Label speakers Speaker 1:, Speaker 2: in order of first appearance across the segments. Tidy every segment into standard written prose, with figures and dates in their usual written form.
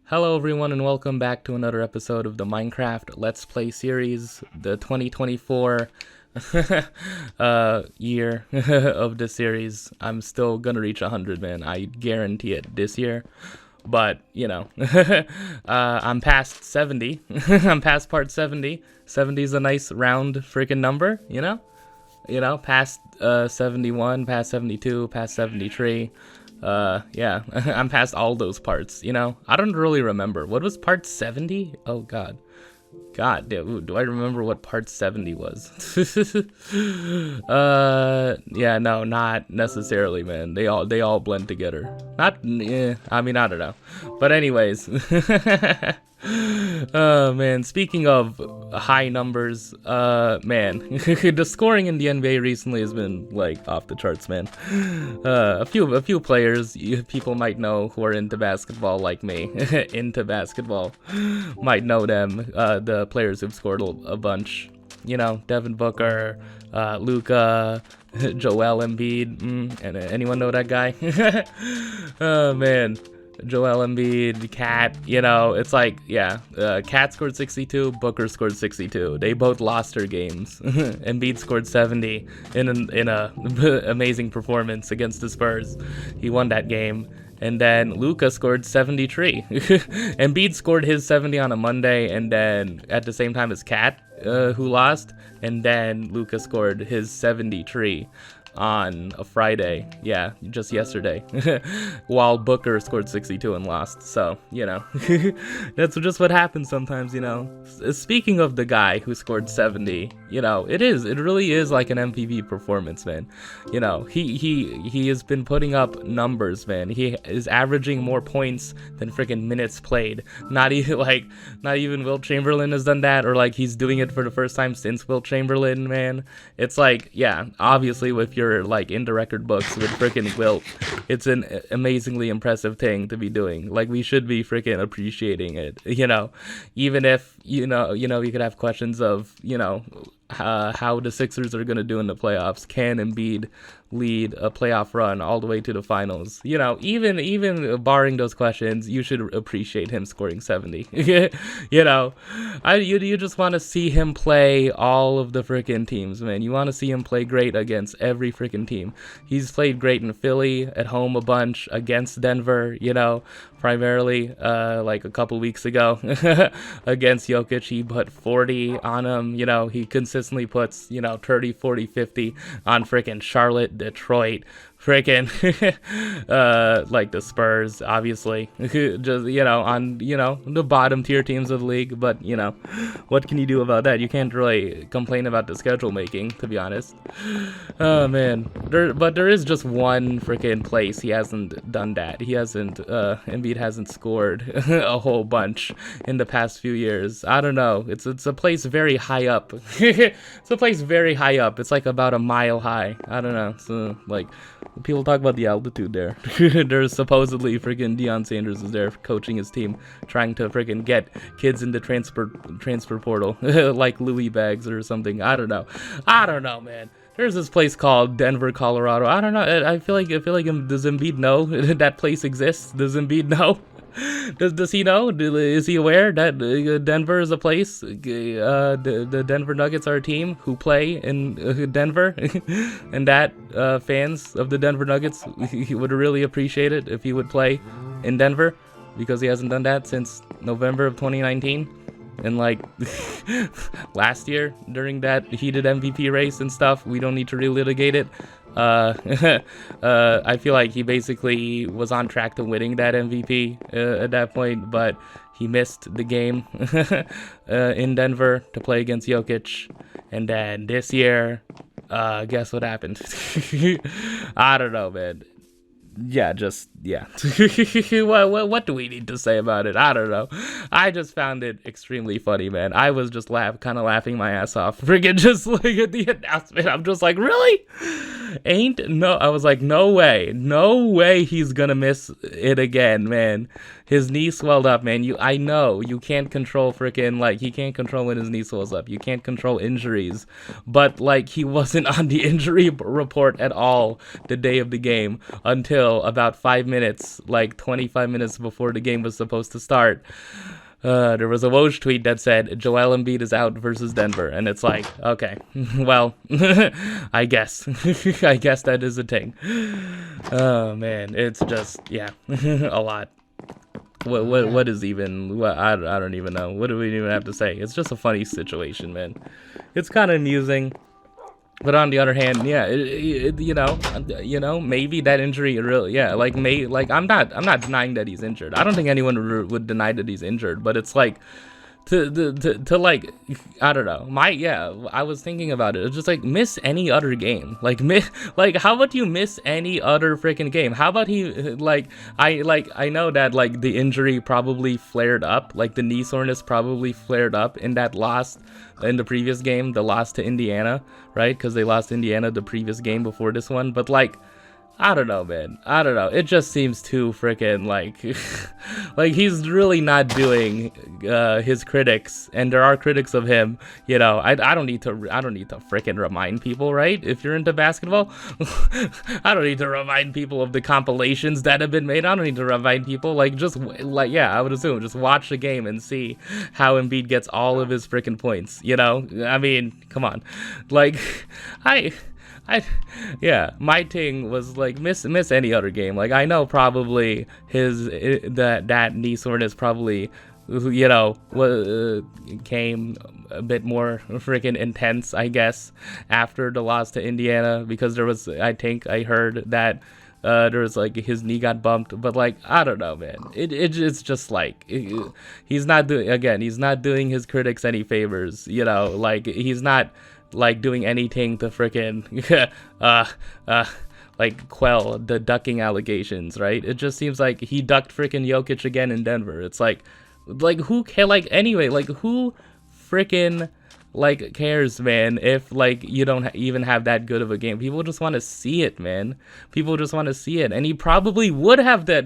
Speaker 1: Hello everyone and welcome back to another episode of the Minecraft Let's Play series, the 2024 year of the series. I'm still gonna reach 100, man. I guarantee it this year. But, I'm past 70. I'm past part 70. 70 is a nice round freaking number, past 71, past 72, past 73. Yeah, I'm past all those parts, I don't really remember. What was part 70? Oh, God. Do I remember what part 70 was? Yeah, no, not necessarily, man. They all blend together. I don't know. But anyways. Oh man, speaking of high numbers, man, the scoring in the NBA recently has been like off the charts, man. A few players people might know who are into basketball like me, into basketball, might know them. The players who've scored a bunch, Devin Booker, Luka, Joel Embiid, and anyone know that guy? Oh man. Joel Embiid, Cat, it's like, yeah, Cat scored 62, Booker scored 62. They both lost their games. Embiid scored 70 in a amazing performance against the Spurs. He won that game. And then Luka scored 73. Embiid scored his 70 on a Monday, and then at the same time as Cat, who lost, and then Luka scored his 73 on a Friday, yeah, just yesterday, while Booker scored 62 and lost. So, that's just what happens sometimes, Speaking of the guy who scored 70, it really is like an MVP performance, man. He has been putting up numbers, man. He is averaging more points than freaking minutes played. Not even Wilt Chamberlain has done that, or like he's doing it for the first time since Wilt Chamberlain, man. It's like, yeah, obviously if you're like into record books with freaking Wilt, it's an amazingly impressive thing to be doing. Like, we should be freaking appreciating it, even if you could have questions of how the Sixers are going to do in the playoffs. Can Embiid lead a playoff run all the way to the finals? Even barring those questions, you should appreciate him scoring 70. You just want to see him play all of the freaking teams, man. You want to see him play great against every freaking team. He's played great in Philly, at home a bunch, against Denver, primarily like a couple weeks ago against Jokic. He put 40 on him. He consistently puts 30, 40, 50 on freaking Charlotte, Detroit, freaking like the Spurs, obviously. Just on the bottom tier teams of the league. But what can you do about that? You can't really complain about the schedule making, to be honest. Oh man, there is just one freaking place he hasn't done that. Embiid hasn't scored a whole bunch in the past few years. I don't know. It's a place very high up. It's a place very high up. It's like about a mile high. I don't know. So like, people talk about the altitude there. There's supposedly freaking Deion Sanders is there coaching his team, trying to freaking get kids in the transfer portal, like Louis Bags or something. I don't know, man. There's this place called Denver, Colorado. I don't know. I feel like does Embiid know that place exists? Does Embiid know? Does he know? Is he aware that Denver is a place? The Denver Nuggets are a team who play in Denver, and that fans of the Denver Nuggets would really appreciate it if he would play in Denver, because he hasn't done that since November of 2019. And like last year during that heated MVP race and stuff. We don't need to relitigate it. I feel like he basically was on track to winning that MVP at that point, but he missed the game in Denver to play against Jokic. And then this year, guess what happened? I don't know, man. Yeah. What do we need to say about it? I don't know. I just found it extremely funny, man. I was just kind of laughing my ass off. Friggin' just looking at the announcement. I'm just like, really? I was like, no way he's gonna miss it again, man. His knee swelled up, man. I know you can't control freaking, like, he can't control when his knee swells up. You can't control injuries, but like, he wasn't on the injury report at all the day of the game until about 5 minutes, like 25 minutes before the game was supposed to start. There was a Woj tweet that said Joel Embiid is out versus Denver, and it's like, okay, well, I guess, I guess that is a thing. Oh man, it's just, yeah, a lot. What is even? I don't even know. What do we even have to say? It's just a funny situation, man. It's kind of amusing. But on the other hand, yeah, maybe that injury really, yeah, like I'm not denying that he's injured. I don't think anyone would deny that he's injured, but it's like to like, I don't know. I was thinking about it. It's just like, miss any other game. Like how about you miss any other freaking game? How about he I know that like the injury probably flared up, like the knee soreness probably flared up in the previous game, the loss to Indiana, right? Because they lost Indiana the previous game before this one. But like, I don't know, man. I don't know. It just seems too freaking like, like he's really not doing his critics, and there are critics of him. You know, I don't need to freaking remind people, right? If you're into basketball, I don't need to remind people of the compilations that have been made. I don't need to remind people. Like, I would assume just watch the game and see how Embiid gets all of his freaking points. You know, I mean, come on, like, my thing was like, miss any other game. Like, I know probably that knee soreness probably, you know, came a bit more freaking intense, I guess, after the loss to Indiana, because there was, I think I heard that there was like his knee got bumped, but like, I don't know, man. It's just like, he's not doing his critics any favors, you know, like he's not like doing anything to freaking like quell the ducking allegations, right? It just seems like he ducked freaking Jokic again in Denver. It's like who care? Like, anyway, like who freaking like cares, man, if like you don't even have that good of a game? People just want to see it, man. People just want to see it, and he probably would have a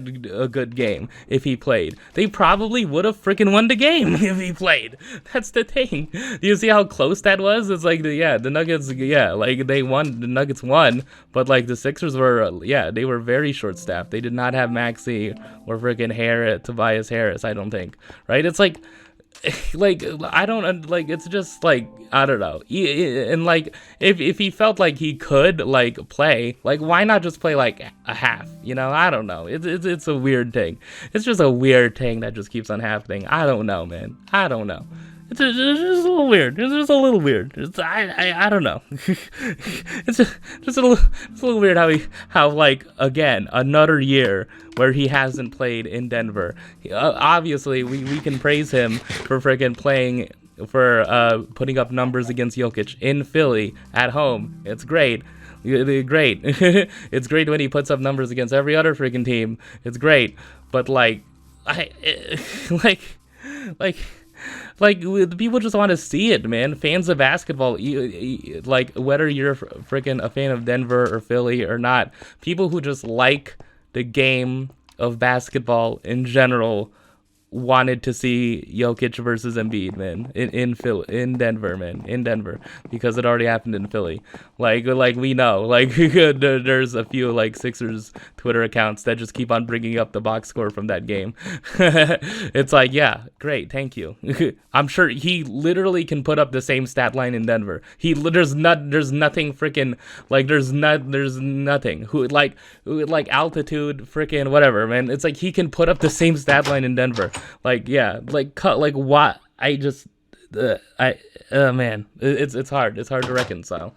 Speaker 1: good game if he played. They probably would have freaking won the game if he played. That's the thing. Do you see how close that was? It's like the Nuggets, like they won. The Nuggets won, but like the Sixers were, they were very short-staffed. They did not have Maxey or freaking Tobias Harris, I don't think, right? It's like I don't like, it's just like, I don't know. And like, if he felt like he could like play, like why not just play like a half? You know, I don't know. It's a weird thing. It's just a weird thing that just keeps on happening. I don't know, man. I don't know. It's just a little weird. It's just a little weird. I don't know. It's just a little weird how like, again, another year where he hasn't played in Denver. Obviously, we can praise him for freaking playing, for putting up numbers against Jokic in Philly at home. It's great. Great. It's great when he puts up numbers against every other freaking team. It's great. But like, people just want to see it, man. Fans of basketball, like whether you're freaking a fan of Denver or Philly or not, people who just like the game of basketball in general wanted to see Jokic versus Embiid, man, in Denver, man, in Denver, because it already happened in Philly. Like we know, like there's a few like Sixers Twitter accounts that just keep on bringing up the box score from that game. It's like, yeah, great, thank you. I'm sure he literally can put up the same stat line in Denver. There's nothing freaking, like there's nothing who like altitude freaking whatever, man. It's like he can put up the same stat line in Denver. Like, yeah, like cut, like what? I just, man, it's hard to reconcile.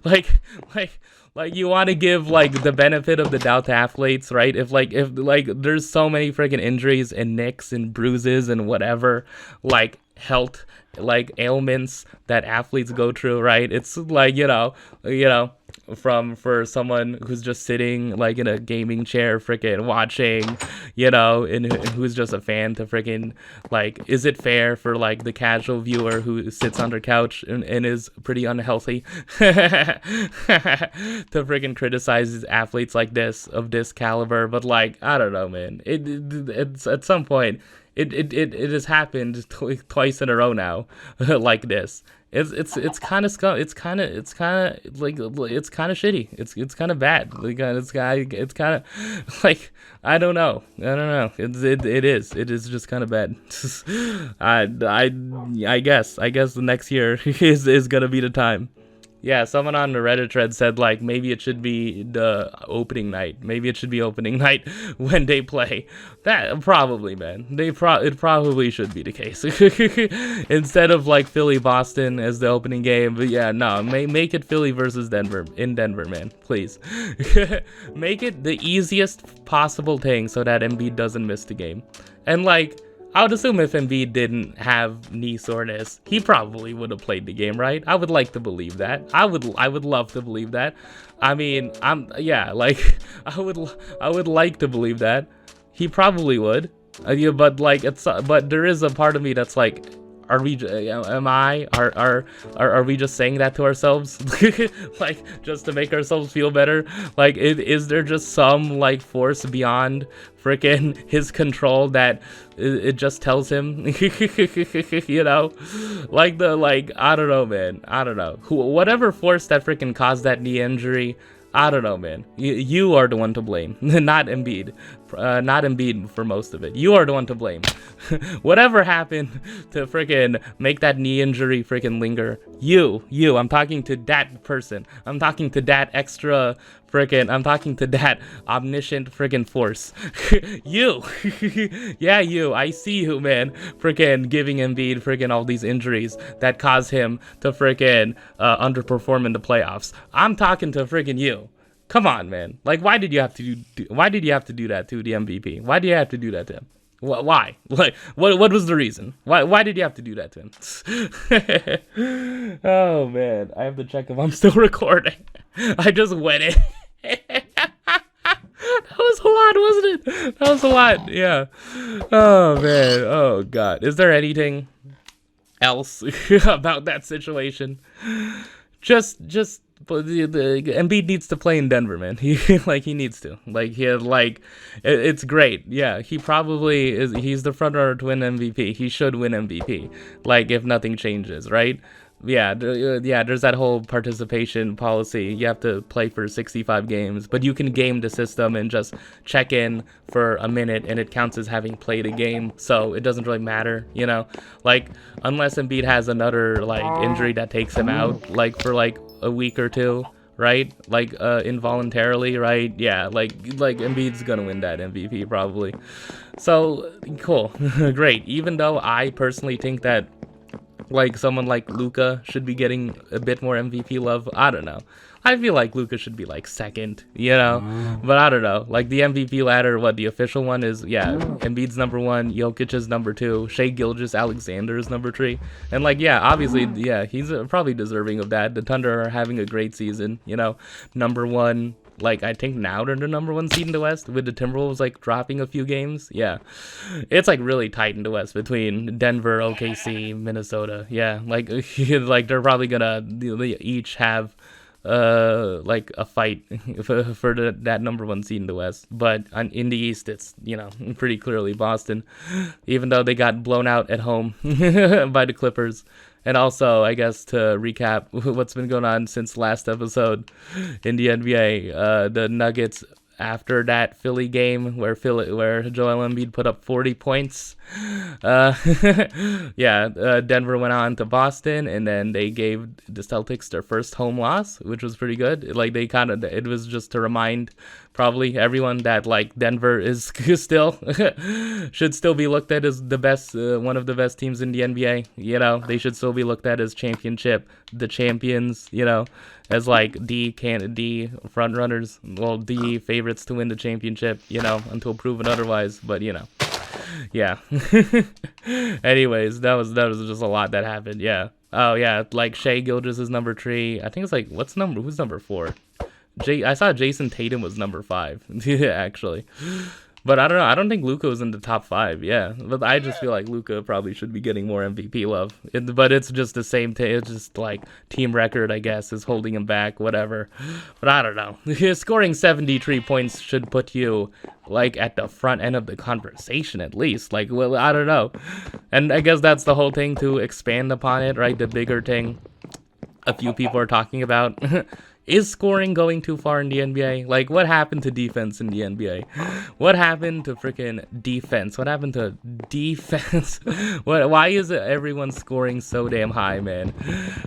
Speaker 1: like you want to give like the benefit of the doubt to athletes, right? If there's so many freaking injuries and nicks and bruises and whatever, like health like ailments that athletes go through, right? It's like, for someone who's just sitting like in a gaming chair freaking watching, and who's just a fan to freaking, like, is it fair for like the casual viewer who sits on their couch and is pretty unhealthy to freaking criticize athletes like this of this caliber? But like, I don't know, man. It's at some point it has happened twice in a row now, like this. It's kind of it's kind of it's kind of shitty. It's kind of bad. Like it's kind of like I don't know. It is just kind of bad. I guess the next year is gonna be the time. Yeah, someone on the Reddit thread said, like, maybe it should be the opening night. Maybe it should be opening night when they play. That, probably, man. It probably should be the case. Instead of, like, Philly-Boston as the opening game. But, yeah, no, make it Philly versus Denver. In Denver, man. Please. Make it the easiest possible thing so that Embiid doesn't miss the game. And, like, I would assume if Embiid didn't have knee soreness, he probably would have played the game, right? I would like to believe that. I would love to believe that. I mean, I would like to believe that. He probably would. But like, but there is a part of me that's like, are we just saying that to ourselves? Like, just to make ourselves feel better? Like, is there just some, like, force beyond frickin' his control that it just tells him? Like, I don't know, man. I don't know. Whatever force that frickin' caused that knee injury, I don't know, man. You are the one to blame, not Embiid. Not Embiid for most of it. You are the one to blame. Whatever happened to freaking make that knee injury freaking linger? You. I'm talking to that person. I'm talking to that extra freaking. I'm talking to that omniscient freaking force. You. Yeah, you. I see you, man. Freaking giving Embiid freaking all these injuries that cause him to freaking underperform in the playoffs. I'm talking to freaking you. Come on, man. Like, why did you have to do that to the MVP? Why do you have to do that to him? Why? Like, what was the reason? Why did you have to do that to him? Oh man, I have to check if I'm still recording. I just went in. That was a lot, wasn't it? That was a lot. Yeah. Oh man. Oh god. Is there anything else about that situation? Just but the Embiid needs to play in Denver, man. He needs to. It's great. Yeah, he probably is. He's the front runner to win MVP. He should win MVP. Like, if nothing changes, right? Yeah, there's that whole participation policy. You have to play for 65 games, but you can game the system and just check in for a minute, and it counts as having played a game, so it doesn't really matter, Like, unless Embiid has another, like, injury that takes him out, like, for, like, a week or two, right? Like, involuntarily, right? Yeah, like Embiid's gonna win that MVP, probably. So, cool. Great. Even though I personally think that, like, someone like Luka should be getting a bit more MVP love. I don't know. I feel like Luka should be, like, second, But I don't know. Like, the MVP ladder, the official one is, Embiid's number 1, Jokic is number 2, Shai Gilgeous-Alexander is number 3. And, like, obviously, he's probably deserving of that. The Thunder are having a great season, Number 1. Like, I think now they're the number 1 seed in the West, with the Timberwolves, like, dropping a few games. Yeah. It's, like, really tight in the West between Denver, OKC, Minnesota. Yeah. Like, they're probably gonna each have, like, a fight for that number 1 seed in the West. But in the East, it's, pretty clearly Boston, even though they got blown out at home by the Clippers. And also, I guess, to recap what's been going on since last episode in the NBA, the Nuggets, after that Philly game where Joel Embiid put up 40 points, Denver went on to Boston, and then they gave the Celtics their first home loss, which was pretty good. Like, it was just to remind probably everyone that, like, Denver is still should still be looked at as the best, one of the best teams in the NBA. They should still be looked at as the champions, as, like, the front runners, the favorites to win the championship, until proven otherwise. But Yeah. Anyways, that was just a lot that happened. Yeah. Oh yeah, like Shea Gilgeous is number 3. I think it's like who's number 4? I saw Jason Tatum was number 5. Yeah, actually. But I don't know. I don't think Luka was in the top 5. Yeah, but I just feel like Luka probably should be getting more MVP love. But it's just the same. It's just like team record, I guess, is holding him back. Whatever. But I don't know. Scoring 73 points should put you like at the front end of the conversation at least. Like, well, I don't know. And I guess that's the whole thing to expand upon it, right? The bigger thing a few people are talking about. Is scoring going too far in the NBA? Like, what happened to defense in the NBA? What happened to freaking defense? What happened to defense? Why is everyone scoring so damn high, man?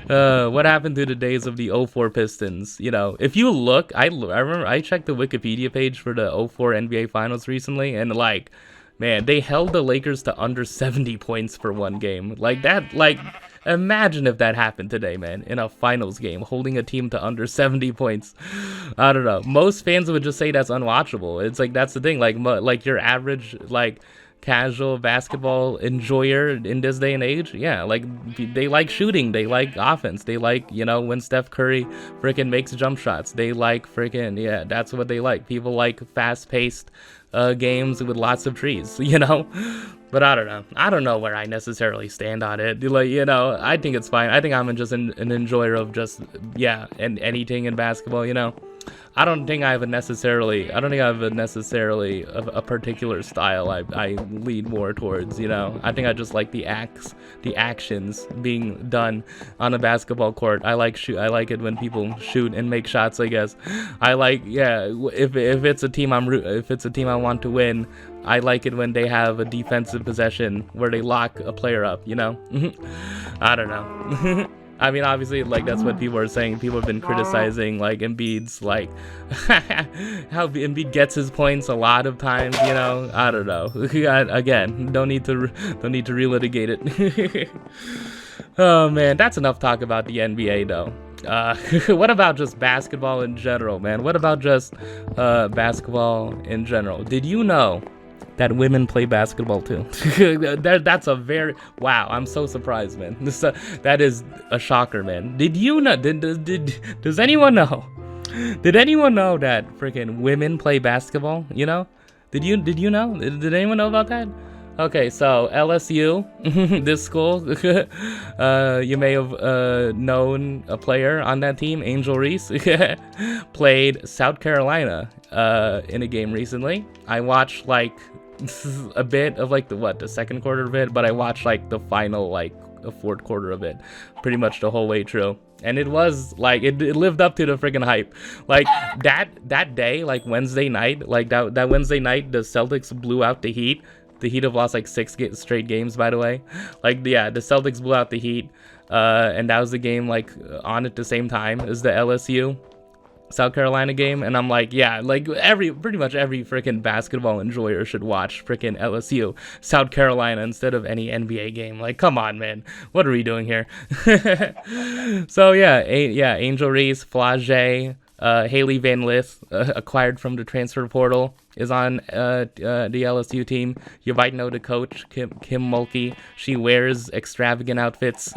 Speaker 1: What happened to the days of the '04 Pistons? You know, if you look, I remember I checked the Wikipedia page for the '04 NBA Finals recently, and like, man, they held the Lakers to under 70 points for one game. Like that, like, imagine if that happened today, man, in a finals game, holding a team to under 70 points. I don't know. Most fans would just say that's unwatchable. It's like, that's the thing. Like your average, like, casual basketball enjoyer in this day and age, yeah, like, they like shooting, they like offense, they like, you know, when Steph Curry freaking makes jump shots, they like freaking, yeah, that's what they like. People like fast-paced games with lots of trees, you know. But I don't know where I necessarily stand on it. Like, you know, I think it's fine. I think I'm just an enjoyer of just, yeah, and anything in basketball, you know. I don't think I have a particular style I lead more towards, you know. I think I just like the actions being done on a basketball court. I like it when people shoot and make shots, I guess. I like, yeah, if it's a team I want to win, I like it when they have a defensive possession where they lock a player up, you know. I don't know. I mean, obviously, like, that's what people are saying. People have been criticizing, like, Embiid's, like, how Embiid gets his points a lot of times, you know? I don't know. Again, don't need to relitigate it. Oh, man, that's enough talk about the NBA, though. What about just basketball in general, man? What about just basketball in general? Did you know that women play basketball too? That's a very, wow, I'm so surprised, man. That is a shocker, man. Did you know? Does anyone know? Did anyone know that freaking women play basketball? You know? Did you know? Did anyone know about that? Okay, so LSU, this school, you may have known a player on that team, Angel Reese, played South Carolina in a game recently. I watched like a bit of like the second quarter of it, but I watched like the final, like a fourth quarter of it, pretty much the whole way through. And it was like, it lived up to the freaking hype. Like that day, like Wednesday night, like that Wednesday night, the Celtics blew out the Heat. The Heat have lost like 6 straight games, by the way. Like, yeah, the Celtics blew out the Heat, and that was the game like on at the same time as the LSU South Carolina game. And I'm like, yeah, like pretty much every freaking basketball enjoyer should watch freaking LSU South Carolina instead of any NBA game. Like, come on, man, what are we doing here? So yeah, Angel Reese, Flage, Haley Van Lith, acquired from the transfer portal, is on the LSU team. You might know the coach, Kim Mulkey. She wears extravagant outfits.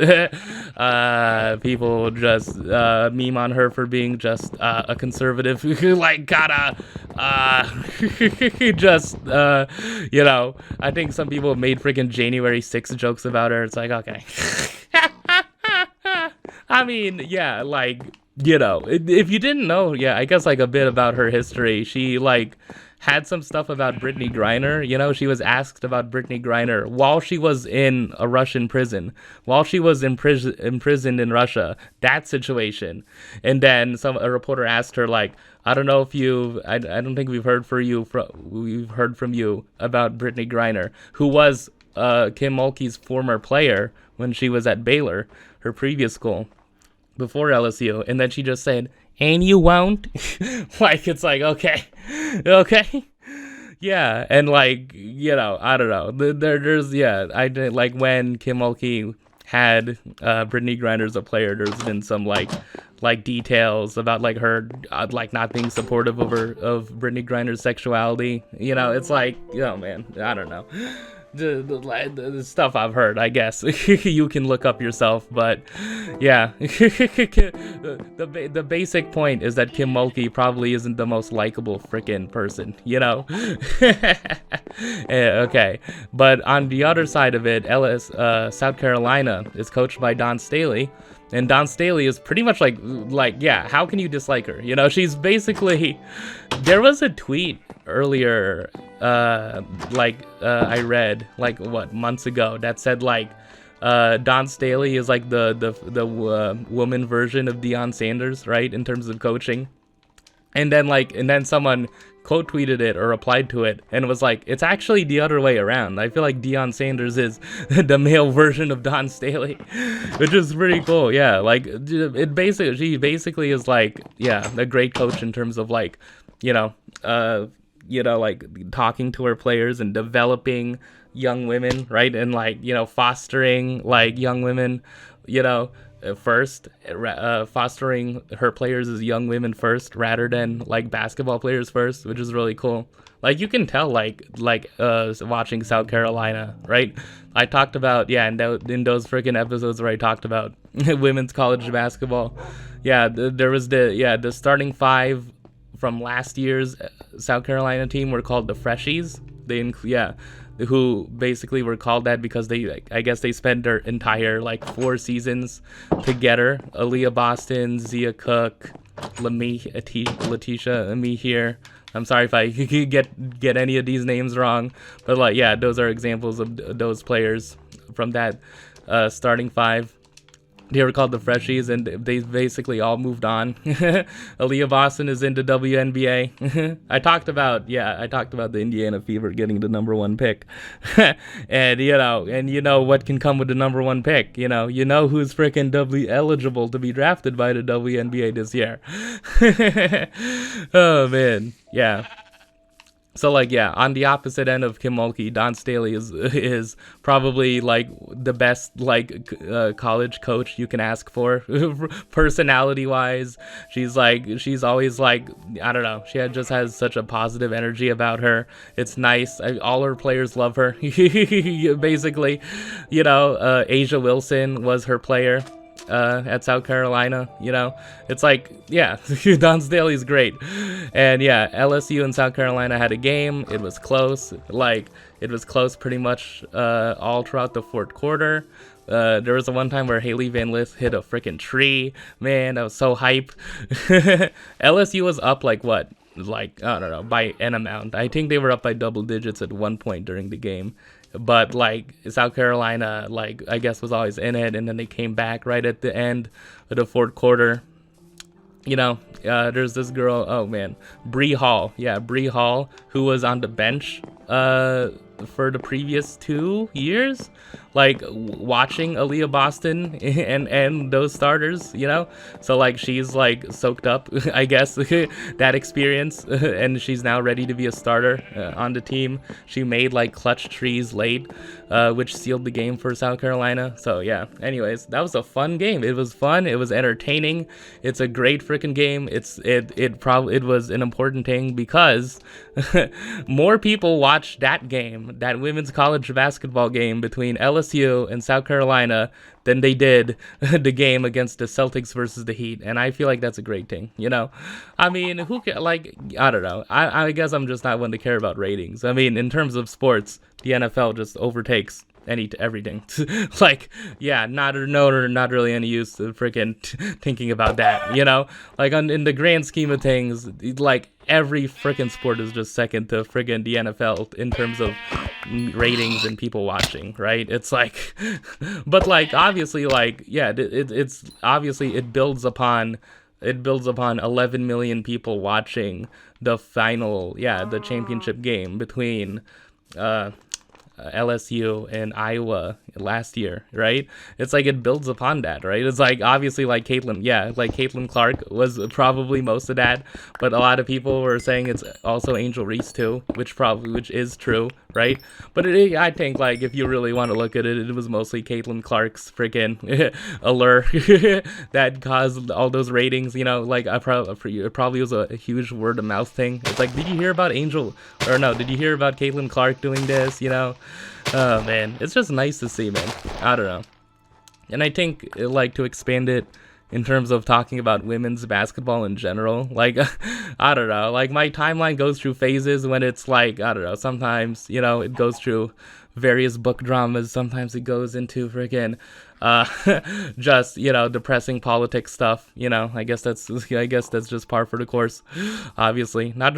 Speaker 1: People just meme on her for being just a conservative who like gotta just you know, I think some people have made freaking January 6th jokes about her. It's like, okay. I mean, yeah, like, you know, if you didn't know, yeah, I guess like a bit about her history. She like had some stuff about Brittany Griner. You know, she was asked about Brittany Griner while she was in a Russian prison, while she was imprisoned in Russia, that situation. And then a reporter asked her, like, I don't know if I don't think we've heard from you about Brittany Griner, who was Kim Mulkey's former player when she was at Baylor, her previous school, before LSU. And then she just said, and you won't. Like, it's like, okay. Yeah. And like, you know, I don't know, there's yeah, I did, like, when Kim Mulkey had Brittany Griner as a player, there's been some like like details about like her like not being supportive of Brittany Griner's sexuality. You know, it's like, oh man, I don't know. The stuff I've heard, I guess. You can look up yourself, but yeah. The basic point is that Kim Mulkey probably isn't the most likable freaking person, you know? Okay, but on the other side of it, South Carolina is coached by Dawn Staley, and Dawn Staley is pretty much like, yeah, how can you dislike her? You know, she's basically, there was a tweet earlier, I read, like, what, months ago, that said, like, Dawn Staley is like the woman version of Deion Sanders, right, in terms of coaching. And then someone quote tweeted it or replied to it and was like, it's actually the other way around. I feel like Deion Sanders is the male version of Dawn Staley, which is pretty cool. Yeah, like she basically is like, yeah, a great coach in terms of like, like talking to her players and developing young women, right? And like, fostering like young women, first, fostering her players as young women first rather than like basketball players first, which is really cool. Like you can tell like watching South Carolina, right? I talked about, in those freaking episodes where I talked about women's college basketball. Yeah, there was the starting five from last year's South Carolina team were called the Freshies. Who basically were called that because I guess they spent their entire 4 seasons together. Aaliyah Boston, Zia Cook, Letitia Amihere. I'm sorry if I get any of these names wrong, but those are examples of those players from that starting five. They were called the Freshies, and they basically all moved on. Aaliyah Boston is into WNBA. I talked about the Indiana Fever getting the number 1 pick. And what can come with the number 1 pick. You know who's freaking eligible to be drafted by the WNBA this year. Oh man, yeah. So on the opposite end of Kim Mulkey, Dawn Staley is probably like the best college coach you can ask for. Personality wise, she's always I don't know, just has such a positive energy about her. It's nice. All her players love her. Basically, Asia Wilson was her player at South Carolina. It's Dawn Staley's great. And LSU and South Carolina had a game. It was close. It was close pretty much all throughout the fourth quarter. There was one time where Haley Van Lith hit a freaking tree. Man, that was so hype. LSU was up I don't know, by an amount. I think they were up by double digits at one point during the game. But South Carolina, I guess was always in it, and then they came back right at the end of the fourth quarter. There's this girl, oh man, Bree Hall. Yeah, Bree Hall, who was on the bench for the previous 2 years, watching Aaliyah Boston and those starters, so she's soaked up, I guess, that experience, and she's now ready to be a starter on the team. She made clutch trees late, which sealed the game for South Carolina. So anyways, that was a fun game. It was fun, it was entertaining, it's a great freaking game. It was an important thing because more people watched that game, that women's college basketball game between LSU and South Carolina, than they did the game against the Celtics versus the Heat. And I feel like that's a great thing, I mean, who can, I don't know. I guess I'm just not one to care about ratings. I mean, in terms of sports, the NFL just overtakes everything. Not really any use to freaking thinking about that, in the grand scheme of things, every freaking sport is just second to freaking the NFL in terms of ratings and people watching, right? It's but obviously it's obviously it builds upon 11 million people watching the final, the championship game between LSU and Iowa last year, right? It's it builds upon that, right? It's obviously Caitlin Clark was probably most of that, but a lot of people were saying it's also Angel Reese too, which is true, right? But I think like if you really want to look at it, it was mostly Caitlin Clark's freaking allure that caused all those ratings. You know, like it probably was a huge word of mouth thing. It's like, did you hear about Angel? Or no, did you hear about Caitlin Clark doing this? You know, oh man, it's just nice to see, man. I don't know. And I think, like, to expand it in terms of talking about women's basketball in general, like, I don't know, like, my timeline goes through phases when it's like, I don't know, sometimes, you know, it goes through various book dramas, sometimes it goes into freaking, just, you know, depressing politics stuff, you know. I guess that's just par for the course. Obviously, not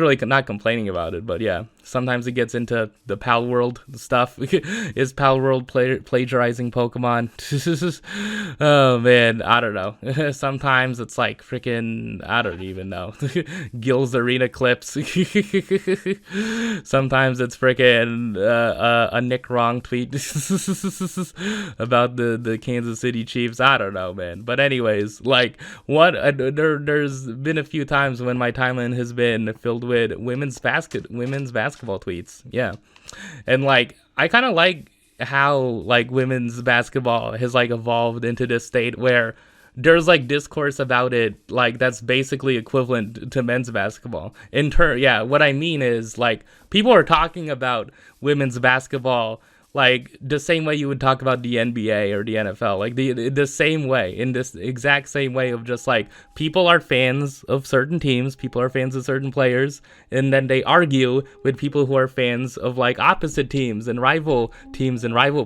Speaker 1: complaining about it, but yeah, sometimes it gets into the Pal World stuff. Is Pal World plagiarizing Pokemon? Oh man, I don't know. Sometimes it's like freaking, I don't even know. Gil's Arena clips. Sometimes it's freaking a Nick Wrong tweet about the Kansas City Chiefs. I don't know, man. But anyways, like, there's been a few times when my timeline has been filled with women's basketball tweets. Yeah. And like, I kind of like how like women's basketball has like evolved into this state where there's like discourse about it, like that's basically equivalent to men's basketball. Yeah, what I mean is like people are talking about women's basketball like the same way you would talk about the NBA or the NFL, like the same way, in this exact same way of just like people are fans of certain teams, people are fans of certain players, and then they argue with people who are fans of like opposite teams and rival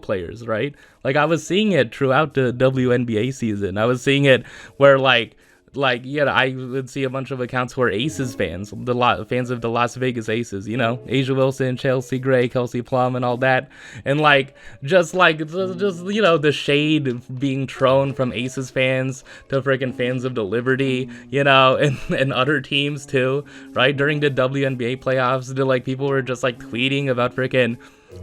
Speaker 1: players, right? Like I was seeing it throughout the WNBA season. I was seeing it where like yeah, I would see a bunch of accounts who are Aces fans, fans of the Las Vegas Aces, you know, Asia Wilson, Chelsea Gray, Kelsey Plum, and all that, and like just you know, the shade being thrown from Aces fans to freaking fans of the Liberty, you know, and other teams too, right? During the WNBA playoffs, like people were just like tweeting about freaking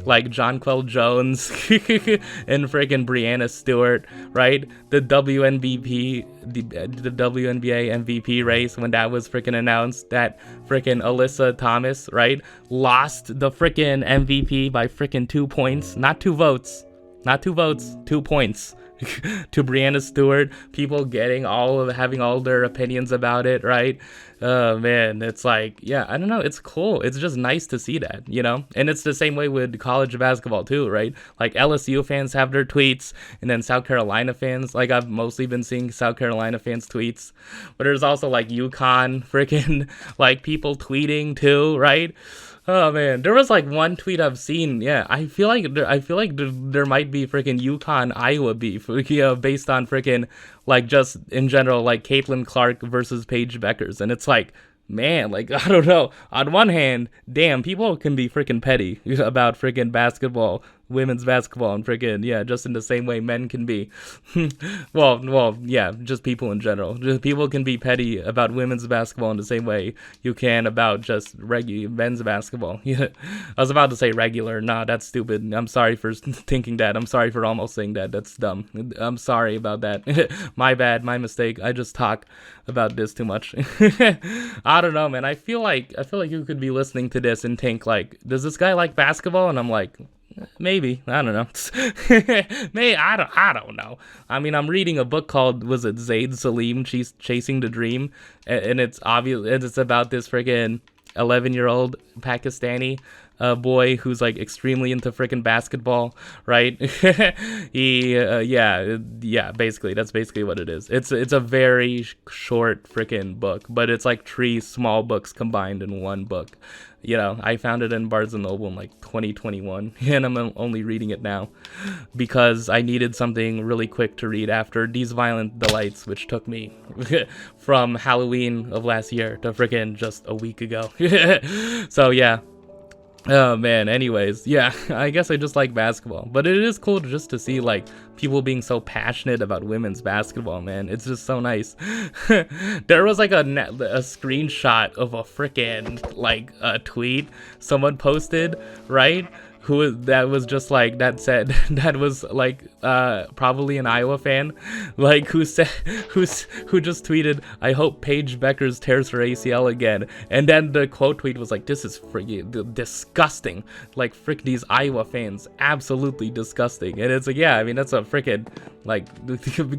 Speaker 1: like Jonquel Jones and freaking Brianna Stewart, right? The WNBA MVP race, when that was freaking announced, that freaking Alyssa Thomas, right, lost the freaking MVP by freaking 2 points, not 2 votes, 2 points. To Brianna Stewart, people having all their opinions about it, right? Man, it's like, yeah, I don't know, it's cool. It's just nice to see that, you know? And it's the same way with college basketball too, right? Like LSU fans have their tweets, and then South Carolina fans, like I've mostly been seeing South Carolina fans tweets, but there's also like UConn freaking like people tweeting too, right? Oh man, there was like one tweet I've seen. Yeah, I feel like there might be freaking UConn Iowa beef, you know, based on freaking like just in general like Caitlin Clark versus Paige Beckers, and it's like, man, like I don't know. On one hand, damn, people can be freaking petty about freaking basketball, women's basketball, and freaking, yeah, just in the same way men can be. well, yeah, just people in general. Just people can be petty about women's basketball in the same way you can about just men's basketball. Yeah, I was about to say regular. Nah, that's stupid. I'm sorry for thinking that. I'm sorry for almost saying that. That's dumb. I'm sorry about that. My bad. My mistake. I just talk about this too much. I don't know, man. I feel like you could be listening to this and think like, does this guy like basketball? And I'm like, maybe. I don't know. Maybe. I don't know. I mean, I'm reading a book called, was it Zaid Salim, Chasing the Dream? And it's obvious. It's about this freaking 11-year-old Pakistani boy who's like extremely into freaking basketball, right? Yeah, basically that's basically what it is. It's a very short freaking book, but it's like 3 small books combined in one book. You know, I found it in Barnes & Noble in like 2021, and I'm only reading it now because I needed something really quick to read after These Violent Delights, which took me from Halloween of last year to freaking just a week ago. So yeah. Oh man, anyways, yeah, I guess I just like basketball, but it is cool just to see like people being so passionate about women's basketball, man. It's just so nice. There was like a screenshot of a freaking like a tweet someone posted, right? that was just like that said that was like probably an Iowa fan, like who just tweeted, "I hope Paige Beckers tears her ACL again," and then the quote tweet was like, "This is freaking disgusting, like frick these Iowa fans, absolutely disgusting." And it's like, yeah, I mean that's a freaking like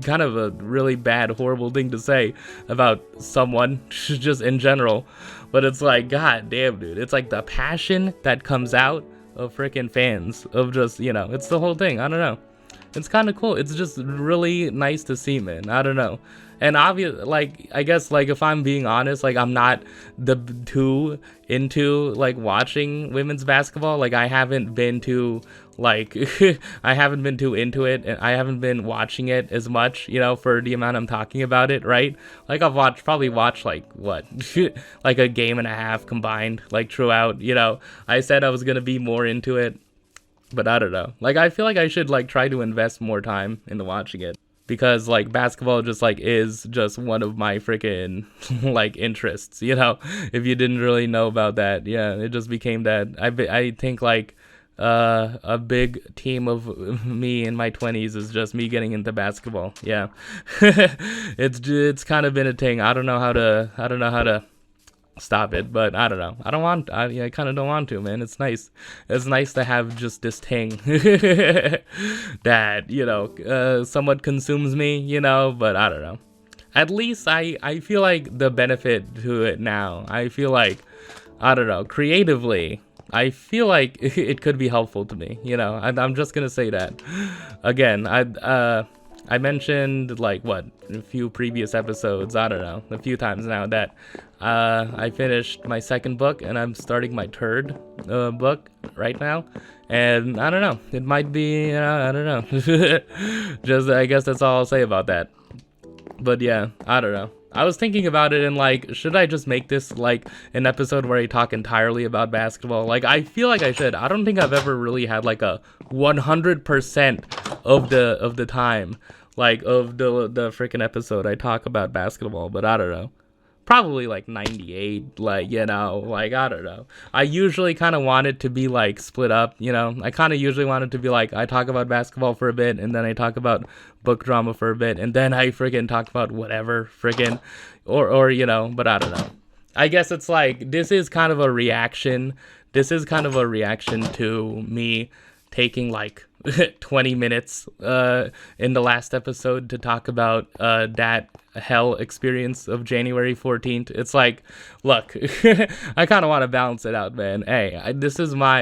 Speaker 1: kind of a really bad, horrible thing to say about someone just in general, but it's like, god damn, dude, it's like the passion that comes out of freaking fans of just, you know, it's the whole thing. I don't know, it's kind of cool. It's just really nice to see, man. I don't know. And obvious, like, I guess, like, if I'm being honest, like, I'm not too into like watching women's basketball. Like, I haven't been too like I haven't been too into it, and I haven't been watching it as much, you know, for the amount I'm talking about it, right? Like, I've probably watched like what like a game and a half combined, like throughout, you know. I said I was gonna be more into it, but I don't know. Like, I feel like I should like try to invest more time into watching it, because like basketball just like is just one of my freaking like interests, you know. If you didn't really know about that, yeah, it just became that. I think like a big team of me in my 20s is just me getting into basketball. Yeah. It's kind of been a thing. I don't know how to stop it, but I don't know. I kind of don't want to, man. It's nice to have just this thing that, you know, somewhat consumes me, you know. But I don't know, at least I feel like the benefit to it now, I feel like, I don't know, creatively, I feel like it could be helpful to me, you know. I'm just gonna say that again. I mentioned like what, a few previous episodes, I don't know, a few times now, that I finished my second book and I'm starting my third book right now. And I don't know, it might be, I don't know. Just, I guess that's all I'll say about that. But yeah, I don't know. I was thinking about it and like, should I just make this like an episode where I talk entirely about basketball? Like, I feel like I should. I don't think I've ever really had like a 100% of the time, like of the freaking episode I talk about basketball, but I don't know. Probably like 98, like, you know, like, I don't know. I usually kind of want it to be like split up, you know. I kind of usually want it to be like, I talk about basketball for a bit, and then I talk about book drama for a bit, and then I freaking talk about whatever freaking, or you know, but I don't know. I guess it's like, this is kind of a reaction to me taking like 20 minutes in the last episode to talk about that hell experience of January 14th. It's like, look, I kind of want to balance it out, man. Hey, this is the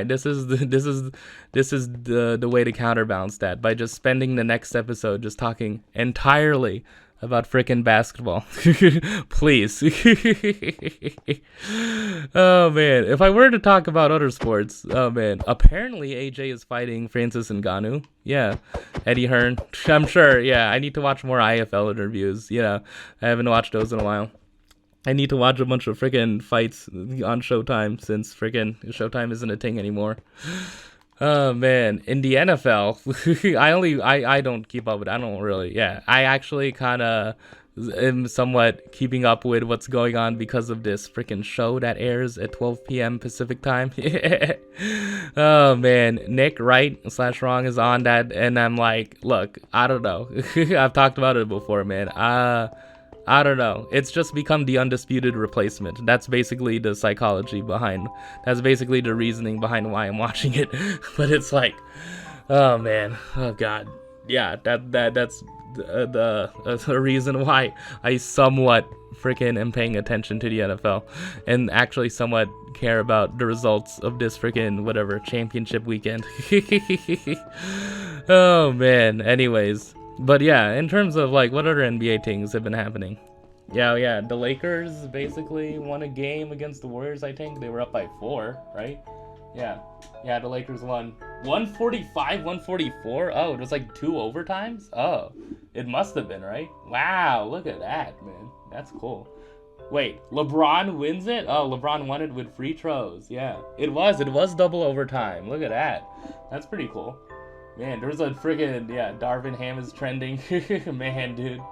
Speaker 1: way to counterbalance that, by just spending the next episode just talking entirely about freaking basketball. Please. Oh man, if I were to talk about other sports, oh man, apparently AJ is fighting Francis Ngannou. Yeah, Eddie Hearn. I'm sure. Yeah, I need to watch more IFL interviews. Yeah, I haven't watched those in a while. I need to watch a bunch of freaking fights on Showtime, since freaking Showtime isn't a thing anymore. Oh man, in the NFL, I don't keep up with it. I don't really, yeah. I actually kind of am somewhat keeping up with what's going on because of this freaking show that airs at 12 p.m. Pacific time. Oh man, Nick Wright/Wrong is on that, and I'm like, look, I don't know. I've talked about it before, man. I don't know. It's just become the undisputed replacement. That's basically the psychology behind. That's basically the reasoning behind why I'm watching it. But it's like, oh man, oh god, yeah. That's the reason why I somewhat freaking am paying attention to the NFL, and actually somewhat care about the results of this freaking whatever championship weekend. Oh man. Anyways. But yeah, in terms of like what other NBA things have been happening. Yeah, the Lakers basically won a game against the Warriors, I think. They were up by 4, right? Yeah, the Lakers won 145-144. Oh, it was like 2 overtimes? Oh, it must have been, right? Wow, look at that, man. That's cool. Wait, LeBron wins it? Oh, LeBron won it with free throws. Yeah, it was double overtime. Look at that. That's pretty cool. Man, there's a friggin', yeah, Darvin Ham is trending. Man, dude.